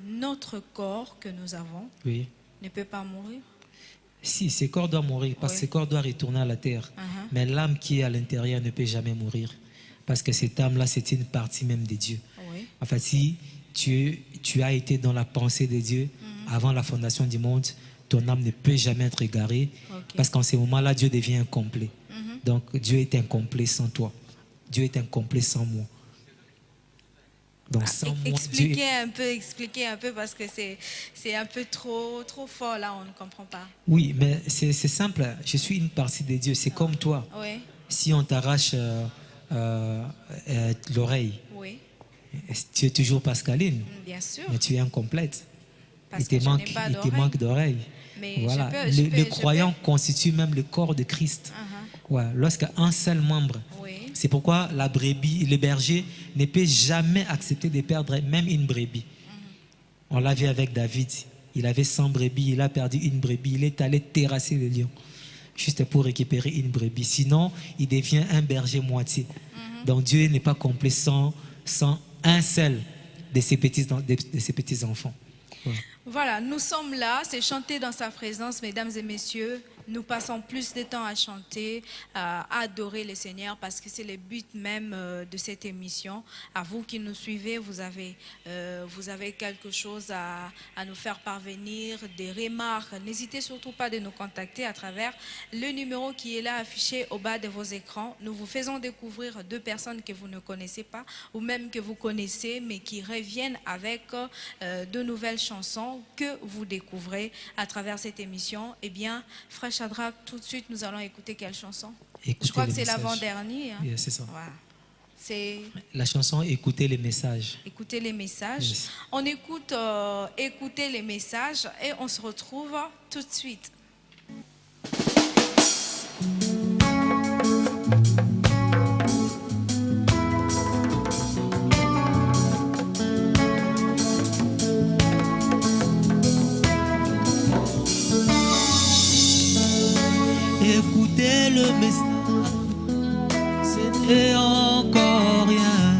Speaker 2: notre corps que nous avons
Speaker 5: Oui.
Speaker 2: ne peut pas mourir?
Speaker 5: Si, ce corps doit mourir, parce que ce corps doit retourner à la terre. Mais l'âme qui est à l'intérieur ne peut jamais mourir. Parce que cette âme-là, c'est une partie même de Dieu.
Speaker 2: Oui.
Speaker 5: En fait, si tu as été dans la pensée de Dieu avant la fondation du monde, ton âme ne peut jamais être égarée. Parce qu'en ce moment-là, Dieu devient incomplet. Donc, Dieu est incomplet sans toi. Dieu est incomplet sans moi. Donc, sans moi,
Speaker 2: Expliquez un peu parce que c'est un peu trop fort là, on ne comprend pas.
Speaker 5: Oui, mais c'est simple. Je suis une partie de Dieu. C'est comme toi.
Speaker 2: Oui.
Speaker 5: Si on t'arrache l'oreille,
Speaker 2: Oui.
Speaker 5: tu es toujours Pascaline,
Speaker 2: Bien sûr.
Speaker 5: mais tu es incomplète.
Speaker 2: Parce
Speaker 5: Il
Speaker 2: que
Speaker 5: te
Speaker 2: je
Speaker 5: manque,
Speaker 2: n'ai pas
Speaker 5: il te manque d'oreille.
Speaker 2: Mais
Speaker 5: Voilà.
Speaker 2: je
Speaker 5: Le croyant constitue même le corps de Christ. Ouais. Lorsqu'un seul membre.
Speaker 2: Oui.
Speaker 5: C'est pourquoi la brebis, le berger ne peut jamais accepter de perdre même une brebis. On l'a vu avec David. Il avait 100 brebis, il a perdu une brebis. Il est allé terrasser le lion juste pour récupérer une brebis. Sinon, il devient un berger moitié. Donc Dieu n'est pas complet sans un seul de ses petits enfants. Ouais.
Speaker 2: Voilà, nous sommes là, c'est chanter dans sa présence, mesdames et messieurs. Nous passons plus de temps à chanter, à adorer le Seigneur parce que c'est le but même de cette émission. À vous qui nous suivez, vous avez quelque chose à nous faire parvenir, des remarques. N'hésitez surtout pas de nous contacter à travers le numéro qui est là affiché au bas de vos écrans. Nous vous faisons découvrir 2 personnes que vous ne connaissez pas ou même que vous connaissez mais qui reviennent avec de nouvelles chansons que vous découvrez à travers cette émission. Eh bien, Frère Shadrach, tout de suite, nous allons écouter quelle chanson?
Speaker 5: Écoutez
Speaker 2: Je crois que
Speaker 5: les
Speaker 2: c'est
Speaker 5: messages.
Speaker 2: l'avant-dernier. Hein?
Speaker 5: Yeah, c'est ça.
Speaker 2: Voilà. C'est
Speaker 5: La chanson Écoutez les messages.
Speaker 2: écouter les messages.
Speaker 5: Yes.
Speaker 2: On écoute écouter les messages et on se retrouve tout de suite.
Speaker 5: Écoutez le message, c'est encore rien.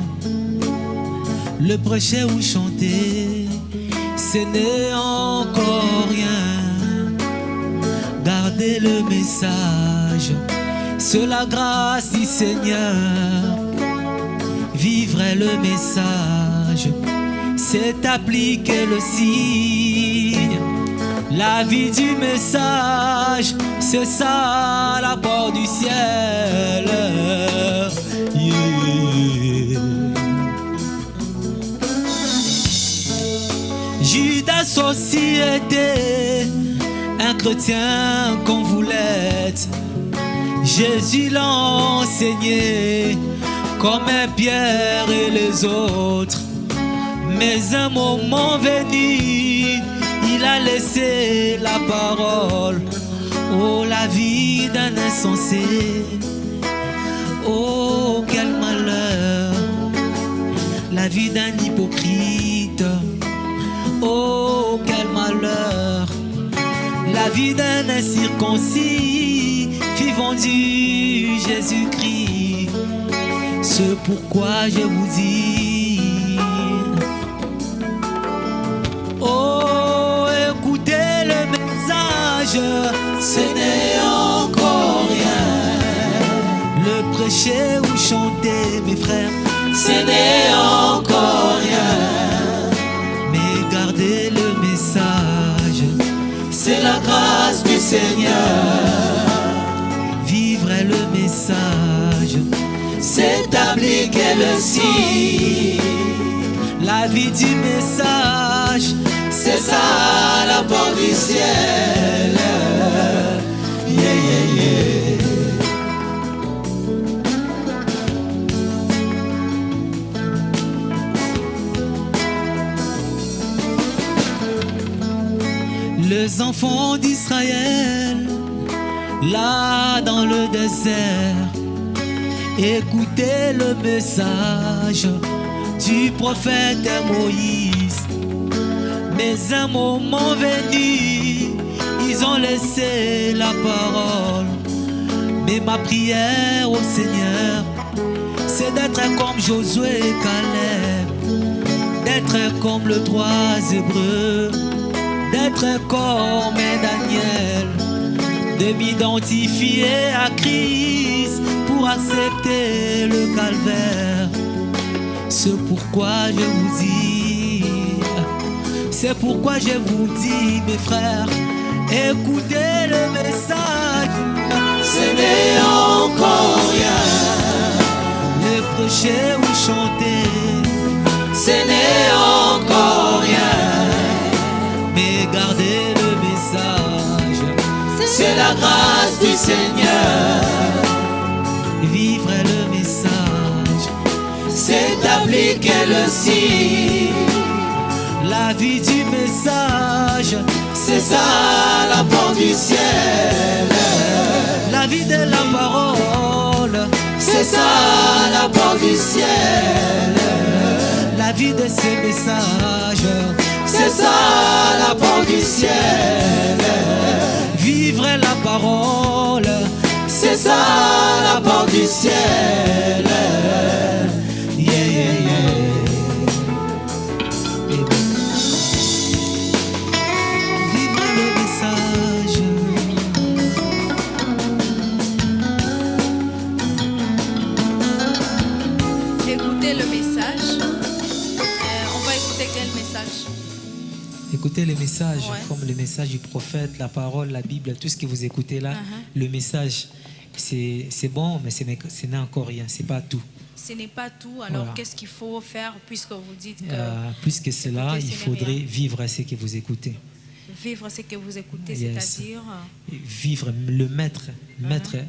Speaker 5: Le prêcher ou chanter, ce n'est encore rien. Gardez le message, c'est la grâce du Seigneur. Vivre le message, c'est appliquer le signe. La vie du message, c'est ça l'apport du ciel. Yeah. Judas aussi était un
Speaker 3: chrétien comme vous l'êtes. Jésus l'a enseigné comme un Pierre et les autres. Mais un moment venu, il a laissé la parole. Oh, la vie d'un insensé. Oh, quel malheur. La vie d'un hypocrite. Oh, quel malheur. La vie d'un incirconcis, fit vendu Jésus-Christ. C'est pourquoi je vous dis, oh, écoutez le message,
Speaker 4: Ce n'est encore rien.
Speaker 3: le prêcher ou chanter, mes frères,
Speaker 4: Ce n'est encore rien.
Speaker 3: mais gardez le message.
Speaker 4: C'est la grâce du Seigneur.
Speaker 3: Vivre le message,
Speaker 4: C'est appliquer le signe.
Speaker 3: la vie du message.
Speaker 4: C'est ça la porte du ciel. Yeah, yeah, yeah.
Speaker 3: Les enfants d'Israël, là dans le désert, écoutez le message du prophète Moïse. Mais un moment venu, ils ont laissé la parole. Mais ma prière au Seigneur, c'est d'être comme Josué et Caleb, d'être comme le 3 Hébreux, d'être comme Daniel, de m'identifier à Christ pour accepter le calvaire. C'est pourquoi je vous dis, c'est pourquoi je vous dis, mes frères, écoutez le message.
Speaker 4: Ce n'est encore rien.
Speaker 3: Le prêcher ou chanter,
Speaker 4: Ce n'est encore rien.
Speaker 3: mais gardez le message.
Speaker 4: C'est la grâce du Seigneur.
Speaker 3: Vivre le message,
Speaker 4: C'est appliquer le signe.
Speaker 3: la vie du message,
Speaker 4: C'est ça la porte du ciel.
Speaker 3: la vie de la parole,
Speaker 4: C'est ça la porte du ciel.
Speaker 3: la vie de ces messages.
Speaker 4: C'est ça la porte du ciel.
Speaker 3: Vivre la parole,
Speaker 4: C'est ça la porte du ciel.
Speaker 3: yeah, yeah, yeah. Vivre le message.
Speaker 2: Écoutez le message. On va écouter quel message?
Speaker 5: Écoutez les messages,
Speaker 2: Ouais.
Speaker 5: comme le message du prophète, la parole, la Bible, tout ce que vous écoutez là, le message, c'est bon, mais ce n'est encore rien, c'est pas tout.
Speaker 2: Ce n'est pas tout. Alors,
Speaker 5: Voilà.
Speaker 2: qu'est-ce qu'il faut faire puisque vous dites que
Speaker 5: Plus que cela,
Speaker 2: écoutez,
Speaker 5: il
Speaker 2: ce n'est
Speaker 5: faudrait
Speaker 2: rien.
Speaker 5: vivre ce que vous écoutez.
Speaker 2: vivre ce que vous écoutez,
Speaker 5: Yes.
Speaker 2: c'est-à-dire...
Speaker 5: Vivre, le mettre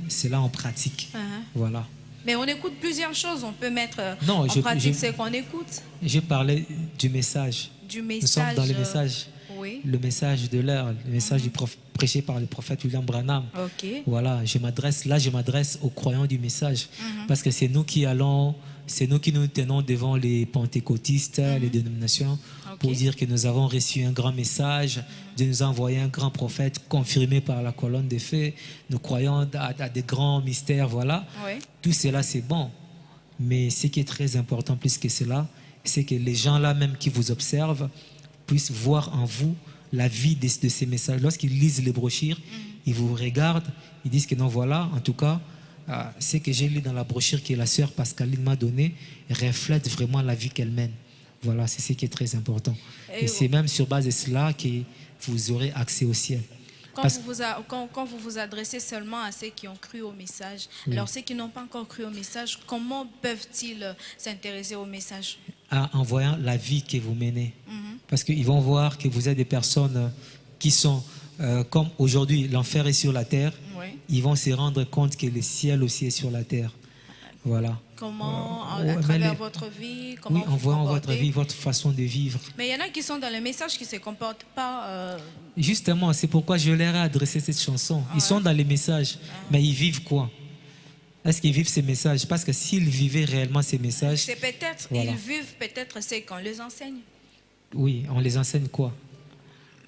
Speaker 5: cela en pratique. Voilà.
Speaker 2: Mais on écoute plusieurs choses. On peut mettre
Speaker 5: Non,
Speaker 2: en
Speaker 5: je-
Speaker 2: pratique
Speaker 5: je-
Speaker 2: ce qu'on écoute.
Speaker 5: Je parlais du message.
Speaker 2: Du
Speaker 5: Nous
Speaker 2: message.
Speaker 5: sommes dans le message.
Speaker 2: Oui.
Speaker 5: Le message de l'heure, le message prêché par le prophète William Branham.
Speaker 2: Ok.
Speaker 5: Voilà, je m'adresse aux croyants du message. Parce que c'est nous qui nous tenons devant les pentecôtistes, les dénominations, pour
Speaker 2: Ok.
Speaker 5: dire que nous avons reçu un grand message. Dieu nous a envoyé un grand prophète confirmé par la colonne de feu. Nous croyons à des grands mystères, voilà.
Speaker 2: Oui.
Speaker 5: Tout cela, c'est bon. Mais ce qui est très important plus que cela, c'est que les gens là même qui vous observent puissent voir en vous la vie de ces messages. Lorsqu'ils lisent les brochures, ils vous regardent, ils disent que non, voilà, en tout cas, ce que j'ai lu dans la brochure que la sœur Pascaline m'a donné reflète vraiment la vie qu'elle mène. Voilà, c'est ce qui est très important.
Speaker 2: Et
Speaker 5: Et c'est même sur base de cela que vous aurez accès au ciel.
Speaker 2: Quand
Speaker 5: Parce-
Speaker 2: quand vous vous adressez seulement à ceux qui ont cru au message, alors ceux qui n'ont pas encore cru au message, comment peuvent-ils s'intéresser au message?
Speaker 5: En voyant la vie que vous menez. Parce qu'ils vont voir que vous êtes des personnes qui sont comme aujourd'hui l'enfer est sur la terre,
Speaker 2: Oui.
Speaker 5: ils vont se rendre compte que le ciel aussi est sur la terre. Voilà.
Speaker 2: Comment, à
Speaker 5: mais
Speaker 2: travers votre vie, comment
Speaker 5: Oui, en
Speaker 2: vous
Speaker 5: voyant votre
Speaker 2: comportez.
Speaker 5: vie, votre façon de vivre.
Speaker 2: Mais il y en a qui sont dans le message qui ne se comportent pas.
Speaker 5: Justement, c'est pourquoi je leur ai adressé cette chanson. Ils sont dans les messages, mais ils vivent quoi? Est-ce qu'ils vivent ces messages? Parce que s'ils vivaient réellement ces messages,
Speaker 2: C'est peut-être,
Speaker 5: Voilà.
Speaker 2: ils vivent peut-être ce qu'on les enseigne.
Speaker 5: oui, on les enseigne quoi?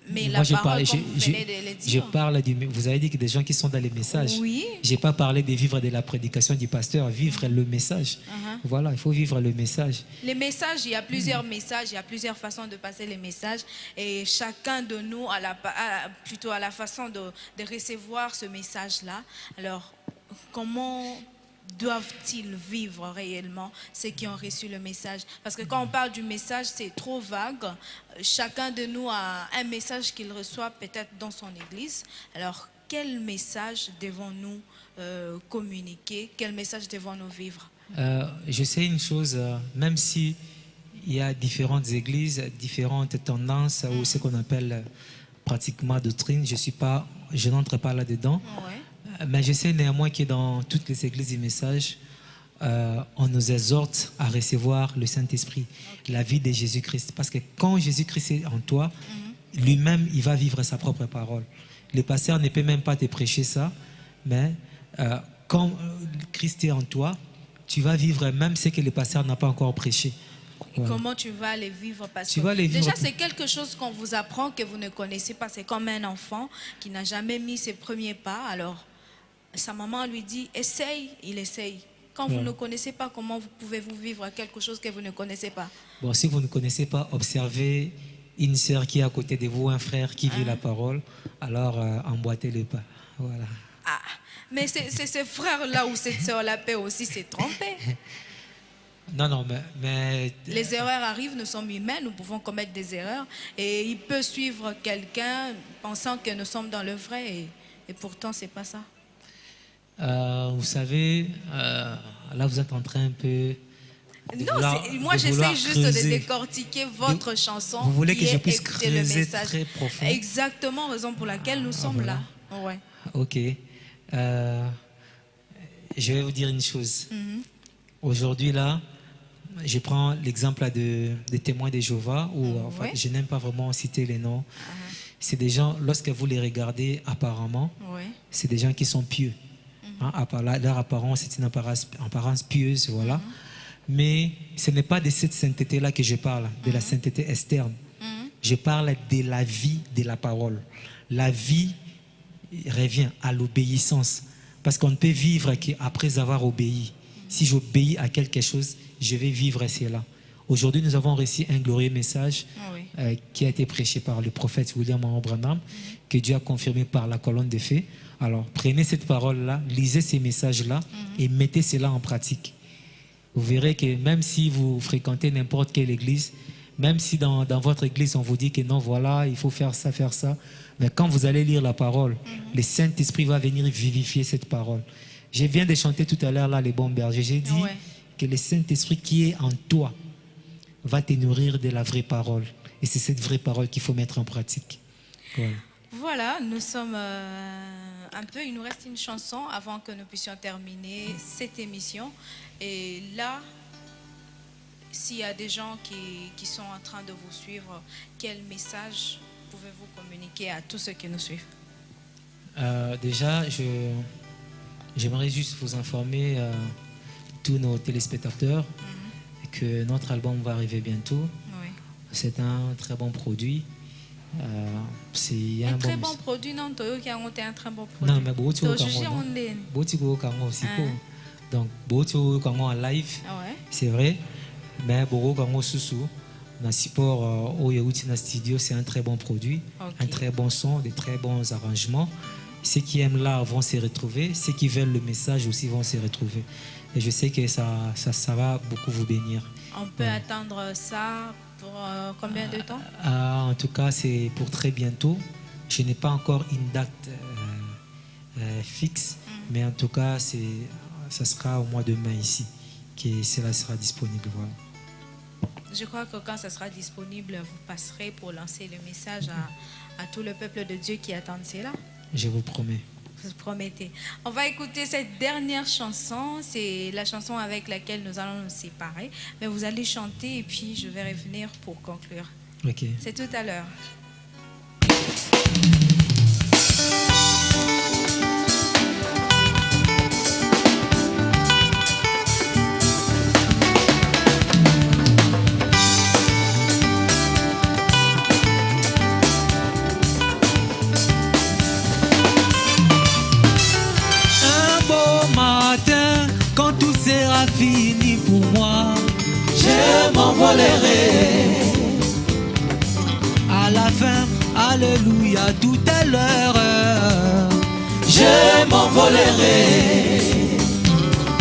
Speaker 2: Mais
Speaker 5: Moi,
Speaker 2: la
Speaker 5: je
Speaker 2: parole,
Speaker 5: parle,
Speaker 2: comme vous venez de le
Speaker 5: je
Speaker 2: dire.
Speaker 5: parle vous avez dit que des gens qui sont dans les messages.
Speaker 2: Oui.
Speaker 5: Je n'ai pas parlé de vivre de la prédication du pasteur, vivre le message. Voilà, il faut vivre le message.
Speaker 2: Les messages, il y a plusieurs messages, il y a plusieurs façons de passer les messages. Et chacun de nous a plutôt à la façon de recevoir ce message-là. Alors, comment doivent-ils vivre réellement ceux qui ont reçu le message? Parce que quand on parle du message, c'est trop vague. Chacun de nous a un message qu'il reçoit peut-être dans son église. Alors, quel message devons-nous communiquer? Quel message devons-nous vivre?
Speaker 5: Je sais une chose, même si il y a différentes églises, différentes tendances, ou ce qu'on appelle pratiquement doctrine, je n'entre pas là-dedans.
Speaker 2: Ouais.
Speaker 5: Mais je sais néanmoins que dans toutes les églises du message, on nous exhorte à recevoir le Saint-Esprit, la vie de Jésus-Christ. Parce que quand Jésus-Christ est en toi, lui-même, il va vivre sa propre parole. Le pasteur ne peut même pas te prêcher ça, mais quand Christ est en toi, tu vas vivre même ce que le pasteur n'a pas encore prêché. Voilà.
Speaker 2: Comment tu vas les vivre? Parce
Speaker 5: Tu
Speaker 2: que
Speaker 5: vas les vivre.
Speaker 2: déjà, c'est quelque chose qu'on vous apprend que vous ne connaissez pas. C'est comme un enfant qui n'a jamais mis ses premiers pas. Alors, sa maman lui dit, essaye, il essaye. Quand vous ne connaissez pas, comment pouvez-vous vivre quelque chose que vous ne connaissez pas?
Speaker 5: Bon, si vous ne connaissez pas, observez une sœur qui est à côté de vous, un frère qui vit la parole, alors emboîtez le pas. Voilà.
Speaker 2: Ah, mais c'est ce frère-là ou cette sœur-là peut aussi se tromper.
Speaker 5: Non, mais
Speaker 2: Les erreurs arrivent, nous sommes humains, nous pouvons commettre des erreurs. Et il peut suivre quelqu'un pensant que nous sommes dans le vrai et pourtant, ce n'est pas ça.
Speaker 5: vous savez, là vous êtes en train un peu...
Speaker 2: Moi j'essaie juste de décortiquer votre chanson.
Speaker 5: Vous voulez
Speaker 2: qui
Speaker 5: que je
Speaker 2: est
Speaker 5: puisse
Speaker 2: écouter le
Speaker 5: creuser
Speaker 2: message.
Speaker 5: très profond?
Speaker 2: Exactement, raison pour laquelle nous sommes
Speaker 5: voilà.
Speaker 2: là. Ouais.
Speaker 5: Ok. Je vais vous dire une chose. Aujourd'hui, là, je prends l'exemple là des témoins de Jéhovah, où enfin, je n'aime pas vraiment citer les noms. C'est des gens, lorsque vous les regardez apparemment, c'est des gens qui sont pieux. Hein, leur apparence, c'est une apparence pieuse, voilà. Mais ce n'est pas de cette sainteté-là que je parle, de la sainteté externe. Je parle de la vie de la parole. La vie revient à l'obéissance. Parce qu'on ne peut vivre qu'après avoir obéi. Si j'obéis à quelque chose, je vais vivre cela. Aujourd'hui, nous avons reçu un glorieux message qui a été prêché par le prophète William Branham, que Dieu a confirmé par la colonne de feu. Alors, prenez cette parole-là, lisez ces messages-là et mettez cela en pratique. Vous verrez que même si vous fréquentez n'importe quelle église, même si dans votre église on vous dit que non, voilà, il faut faire ça, mais quand vous allez lire la parole, le Saint-Esprit va venir vivifier cette parole. Je viens de chanter tout à l'heure là les bons bergers. J'ai dit que le Saint-Esprit qui est en toi va te nourrir de la vraie parole. Et c'est cette vraie parole qu'il faut mettre en pratique.
Speaker 2: Voilà, nous sommes il nous reste une chanson avant que nous puissions terminer cette émission. Et là, s'il y a des gens qui sont en train de vous suivre, quel message pouvez-vous communiquer à tous ceux qui nous suivent?
Speaker 5: Déjà, j'aimerais juste vous informer, tous nos téléspectateurs, que notre album va arriver bientôt. C'est un très bon produit. C'est
Speaker 2: un très bon produit, non? Un très bon produit.
Speaker 5: Non, mais beaucoup donc beaucoup en live, c'est vrai. Mais beaucoup dans support au Yaoutina Studio, c'est un très bon produit, un très bon son, des très bons arrangements. Ceux qui aiment l'art vont se retrouver, ceux qui veulent le message aussi vont se retrouver. Et je sais que ça va beaucoup vous bénir.
Speaker 2: On peut attendre ça pour combien de temps?
Speaker 5: En tout cas, c'est pour très bientôt. Je n'ai pas encore une date fixe, mais en tout cas, ça sera au mois de mai ici que cela sera disponible. Voilà.
Speaker 2: Je crois que quand ça sera disponible, vous passerez pour lancer le message à tout le peuple de Dieu qui attend cela.
Speaker 5: Je vous promets.
Speaker 2: Vous promettez. On va écouter cette dernière chanson. C'est la chanson avec laquelle nous allons nous séparer. Mais vous allez chanter et puis je vais revenir pour conclure.
Speaker 5: Ok.
Speaker 2: C'est tout à l'heure.
Speaker 3: Quand tout sera fini pour moi,
Speaker 4: je m'envolerai.
Speaker 3: À la fin, alléluia, tout à l'heure,
Speaker 4: je m'envolerai.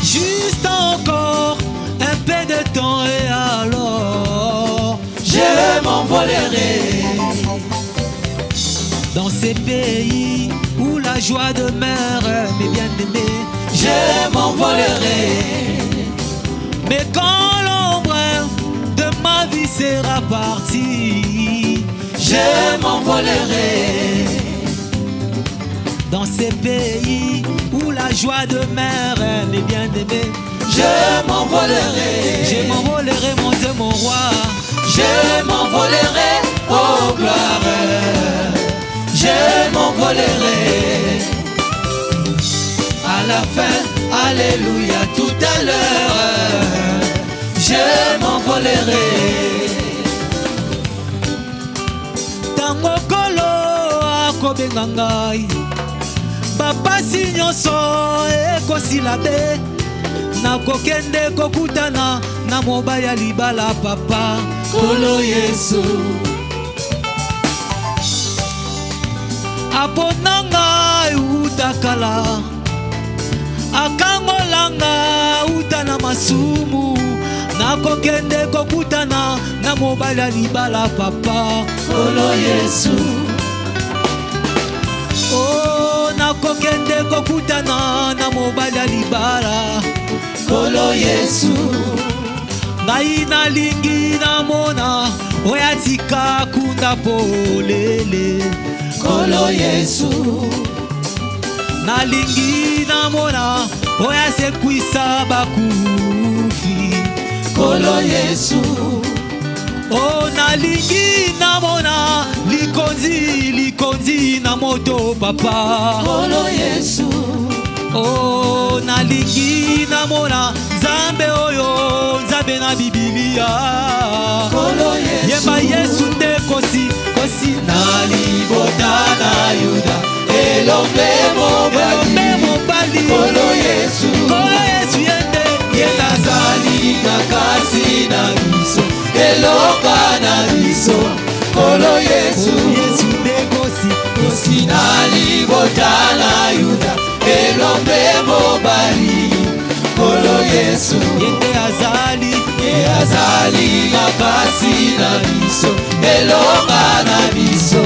Speaker 3: Juste encore un peu de temps et alors,
Speaker 4: je m'envolerai.
Speaker 3: Dans ces pays où la joie demeure, mes bien-aimés,
Speaker 4: je m'envolerai.
Speaker 3: Mais quand l'ombre de ma vie sera partie,
Speaker 4: je m'envolerai.
Speaker 3: Dans ces pays où la joie demeure, mes bien-aimés,
Speaker 4: je m'envolerai.
Speaker 3: Je m'envolerai, mon Dieu, mon roi.
Speaker 4: Je m'envolerai, oh gloire. Je m'envolerai. À la fin, alléluia, tout à l'heure, je m'envolerai.
Speaker 3: Tango kolo akobenga ngai, bapasi nyonso ekosila be, nakokende kokutana na mobali ya libala papa
Speaker 4: Kolo Yesu.
Speaker 3: apona ngai utakala, akangolanga uta na masumu, nakokende kokutana na mobali ya libala papa
Speaker 4: Kolo Yesu.
Speaker 3: Oh, nakokende kokutana na mobali ya libala
Speaker 4: Kolo Yesu.
Speaker 3: ngai nalingi namona oyo atika kunda polele
Speaker 4: Kolo Yesu.
Speaker 3: nalingi namona oyo asekwisa bakufi
Speaker 4: Kolo Yesu.
Speaker 3: oh, nalingi namona likonzi na moto papa
Speaker 4: Kolo Yesu.
Speaker 3: oh, nalingi namona nzambe oyo nzambe na bibilia
Speaker 4: Kolo Yesu.
Speaker 3: yemba Yesu nde kosi
Speaker 4: na libota na Yuda elombe mobali. Kolo Yesu.
Speaker 3: Kolo Yesu yende
Speaker 4: Yelazali na kasi na biso elonga na biso. Kolo Yesu.
Speaker 3: Yesu nde
Speaker 4: kosi na libota na Yuda elombe mobali. Kolo Yesu.
Speaker 3: yende
Speaker 4: azali makasi na biso elonga na biso.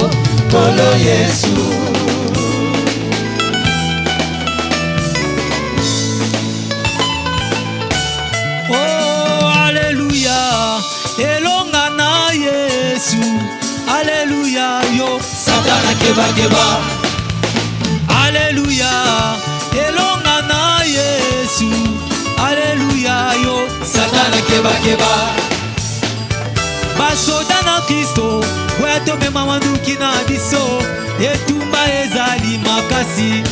Speaker 4: Kolo Yesu.
Speaker 3: oh, alléluia, elonga na Yesu, alléluia yo
Speaker 4: Satana keba.
Speaker 3: alléluia, elonga na Yesu, alléluia yo
Speaker 4: Satana keba.
Speaker 3: basoda na Kristo oyo tomema manduki na biso, etumba ezali makasi,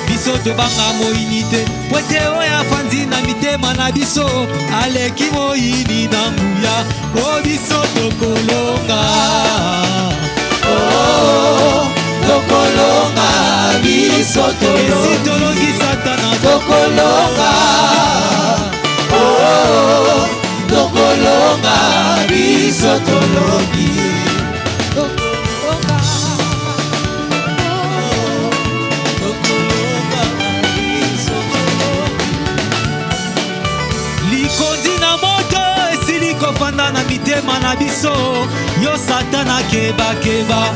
Speaker 3: biso tobanga moyini te, po ete oyo afanzi na mitema na biso aleki moyini na nguya, o biso tokolonga
Speaker 4: Tokolonga biso
Speaker 3: esi tolongi Satana
Speaker 4: tokolonga. Tokolonga biso tolongi. Tokolonga biso tolongi.
Speaker 3: likondi na moto esili kofanda na mitema na biso, yo Satana kebakeba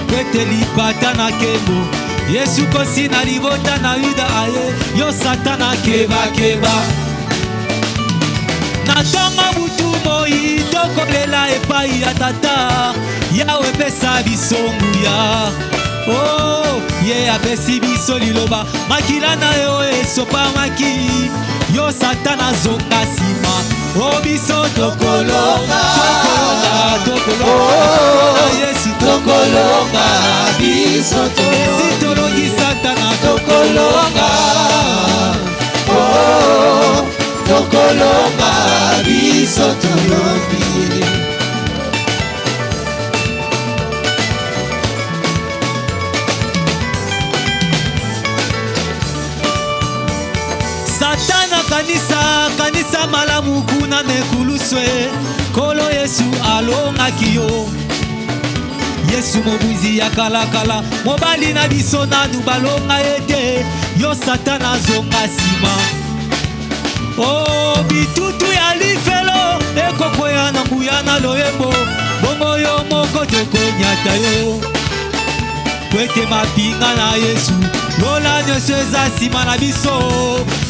Speaker 3: kwete lipata na kembo, Yesu kosi na libota na Yuda aye, yo Satana kebakeba na natonga butu moi tokolela epai ya tata yawe pesa biso nguya oh ye apesi biso liloba makila na yo esopamaki yo satana zonga nsima o biso tokolonga yesu
Speaker 4: tokolonga biso
Speaker 3: esi tolongi satana
Speaker 4: tokolonga tokolonga biso tolongi
Speaker 3: satana kanisa malamu kuna mekuluswe kolo yesu alongaki yo yesu mobuzi ya kalakala mobali na biso nanu balonga ete yo satana azonga nsima o bitutu ya lifelo ekokwea na nguya na loyembo bongo yo moko tokonyata yo po ete mapinga na yesu lola nyonso eza nsima na biso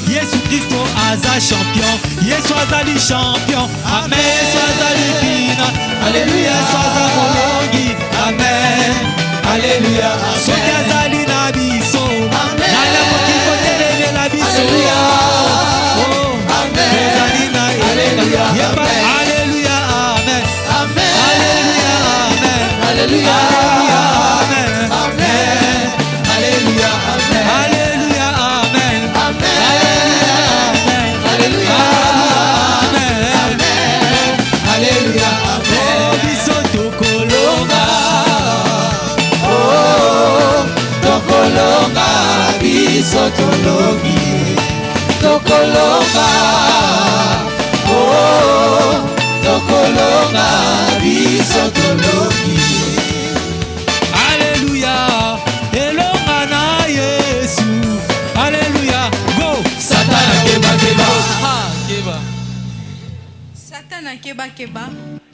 Speaker 3: yesu kristo aza champion yesu azali champion amen yesu azali pina aleluya yesu aza molongi amen aleluya soki azali na biso nalakoki kotelelela biso ezali na yeba aleluya amen aleluya amen aleluya amen aleluya amen aleluya amen aleluya amen aleluya amen biso tokolonga
Speaker 4: tokolonga biso tolongi tokolonga tokolonga biso tolongi
Speaker 3: aleluya elonga na yesu aleluya go
Speaker 4: satana keba
Speaker 2: Satana keba.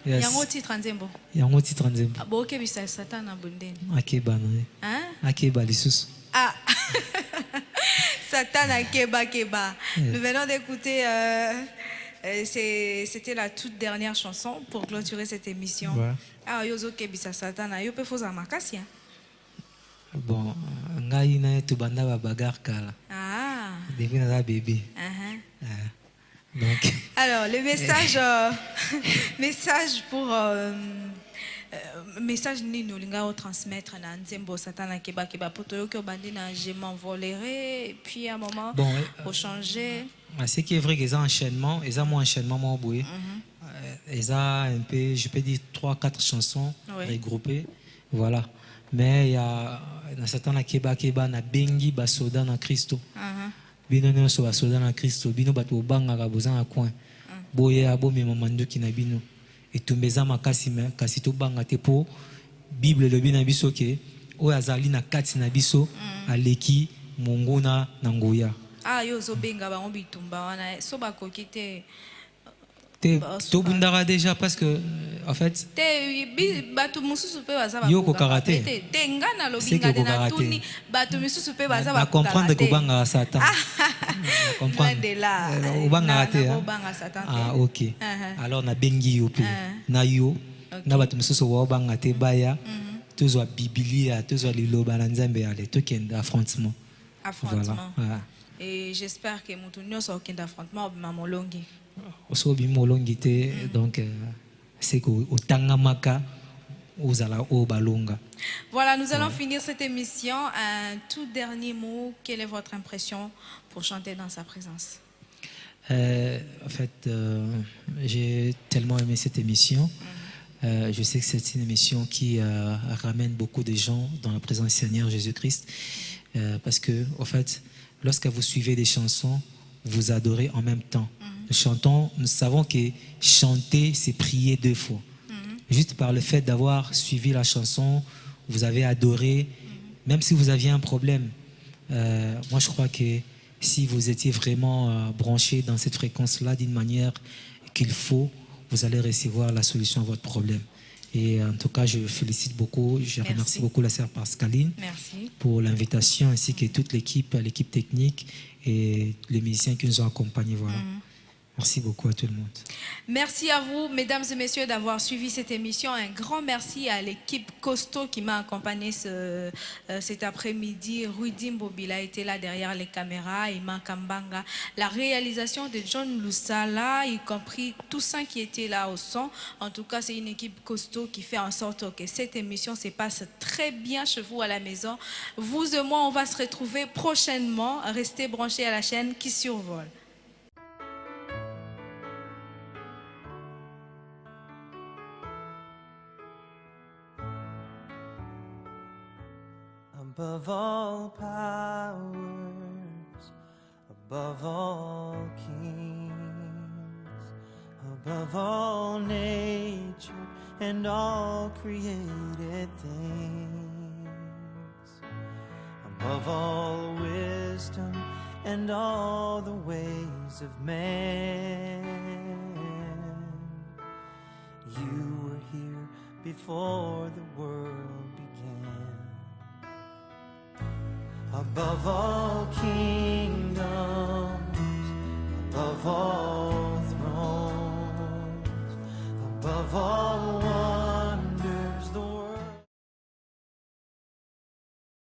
Speaker 3: Yes.
Speaker 2: Yango titre nzembo.
Speaker 3: yango titre nzembo
Speaker 2: Aboke bisa Satana bundeni.
Speaker 3: akeba na ye
Speaker 2: Hein?
Speaker 3: akeba lisusu
Speaker 2: Ah. Satana keba. Nous venons d'écouter c'était la toute dernière chanson pour clôturer cette émission.
Speaker 3: Ouais.
Speaker 2: Ah yozo kebisa Satana yo pe foza makasi.
Speaker 3: bon ngai na ye tobanda babagarre kala
Speaker 2: Ah.
Speaker 3: depuis naza bébé donc
Speaker 2: Alors, le message, message pour message ni nolinga au transmettre na nzembo Satana keba pour to yo bandi na je m'envolerai et puis à un moment
Speaker 3: bon
Speaker 2: pour changer.
Speaker 3: ce qui est vrai que ça enchaînement et ça mon enchaînement mon boy et ça un peu je peux dire 3-4 chansons regroupées voilà mais il y a na Satana keba na bengi basoda na Kristo bino nyonso basoda na Kristo bino bato obangaka boza na coin boye abomema manduki na bino etumbeza makasi me kasi tobanga te po bible elobi na biso ke oyo azali na kati na biso aleki monguna na nguya
Speaker 2: Ah yo zobenga bango bitumba wana so bakoki te
Speaker 3: tobundaka déjà parce que en fait
Speaker 2: bato mosusu pe baza
Speaker 3: yo kokaka te
Speaker 2: te nga na lobinga de na tuni bato mosusu pe baza
Speaker 3: ba comprendre ko banga Satan
Speaker 2: comprendre de là
Speaker 3: obanga te
Speaker 2: banga Satan
Speaker 3: ah OK alors na bengi yo pe na yo na bato mosusu wa banga te baya tozwa biblia tozwa liloba na nzambe ale tokenda affrontement
Speaker 2: voilà. Et j'espère que mutu nyonso okenda affrontement obima molongi
Speaker 3: osobi molongi te donc c'est que otangamaka ozala o balonga.
Speaker 2: Voilà, nous allons finir cette émission. Un tout dernier mot, quelle est votre impression pour chanter dans sa présence?
Speaker 3: En fait, j'ai tellement aimé cette émission. Je sais que c'est une émission qui ramène beaucoup de gens dans la présence du Seigneur Jésus-Christ. Parce que, en fait, lorsque vous suivez des chansons, vous adorez en même temps. Nous chantons, nous savons que chanter, c'est prier 2 fois. Juste par le fait d'avoir suivi la chanson, vous avez adoré, même si vous aviez un problème. Moi, je crois que si vous étiez vraiment branché dans cette fréquence-là d'une manière qu'il faut, vous allez recevoir la solution à votre problème. Et en tout cas, je félicite beaucoup, je remercie beaucoup la sœur Pascaline pour l'invitation, ainsi que toute l'équipe technique et les musiciens qui nous ont accompagnés. Voilà.
Speaker 5: Merci beaucoup à tout le monde.
Speaker 2: Merci à vous, mesdames et messieurs, d'avoir suivi cette émission. Un grand merci à l'équipe costaud qui m'a accompagné cet après-midi. Rudy Mbobila était là derrière les caméras, Iman Kambanga. La réalisation de John Lusala, y compris Toussaint qui était là au son. En tout cas, c'est une équipe costaud qui fait en sorte que cette émission se passe très bien chez vous à la maison. Vous et moi, on va se retrouver prochainement. Restez branchés à la chaîne qui survole.
Speaker 1: Above all powers, above all kings, above all nature and all created things, above all wisdom and all the ways of man, you were here before the world began. Above all kingdoms, above all thrones, above all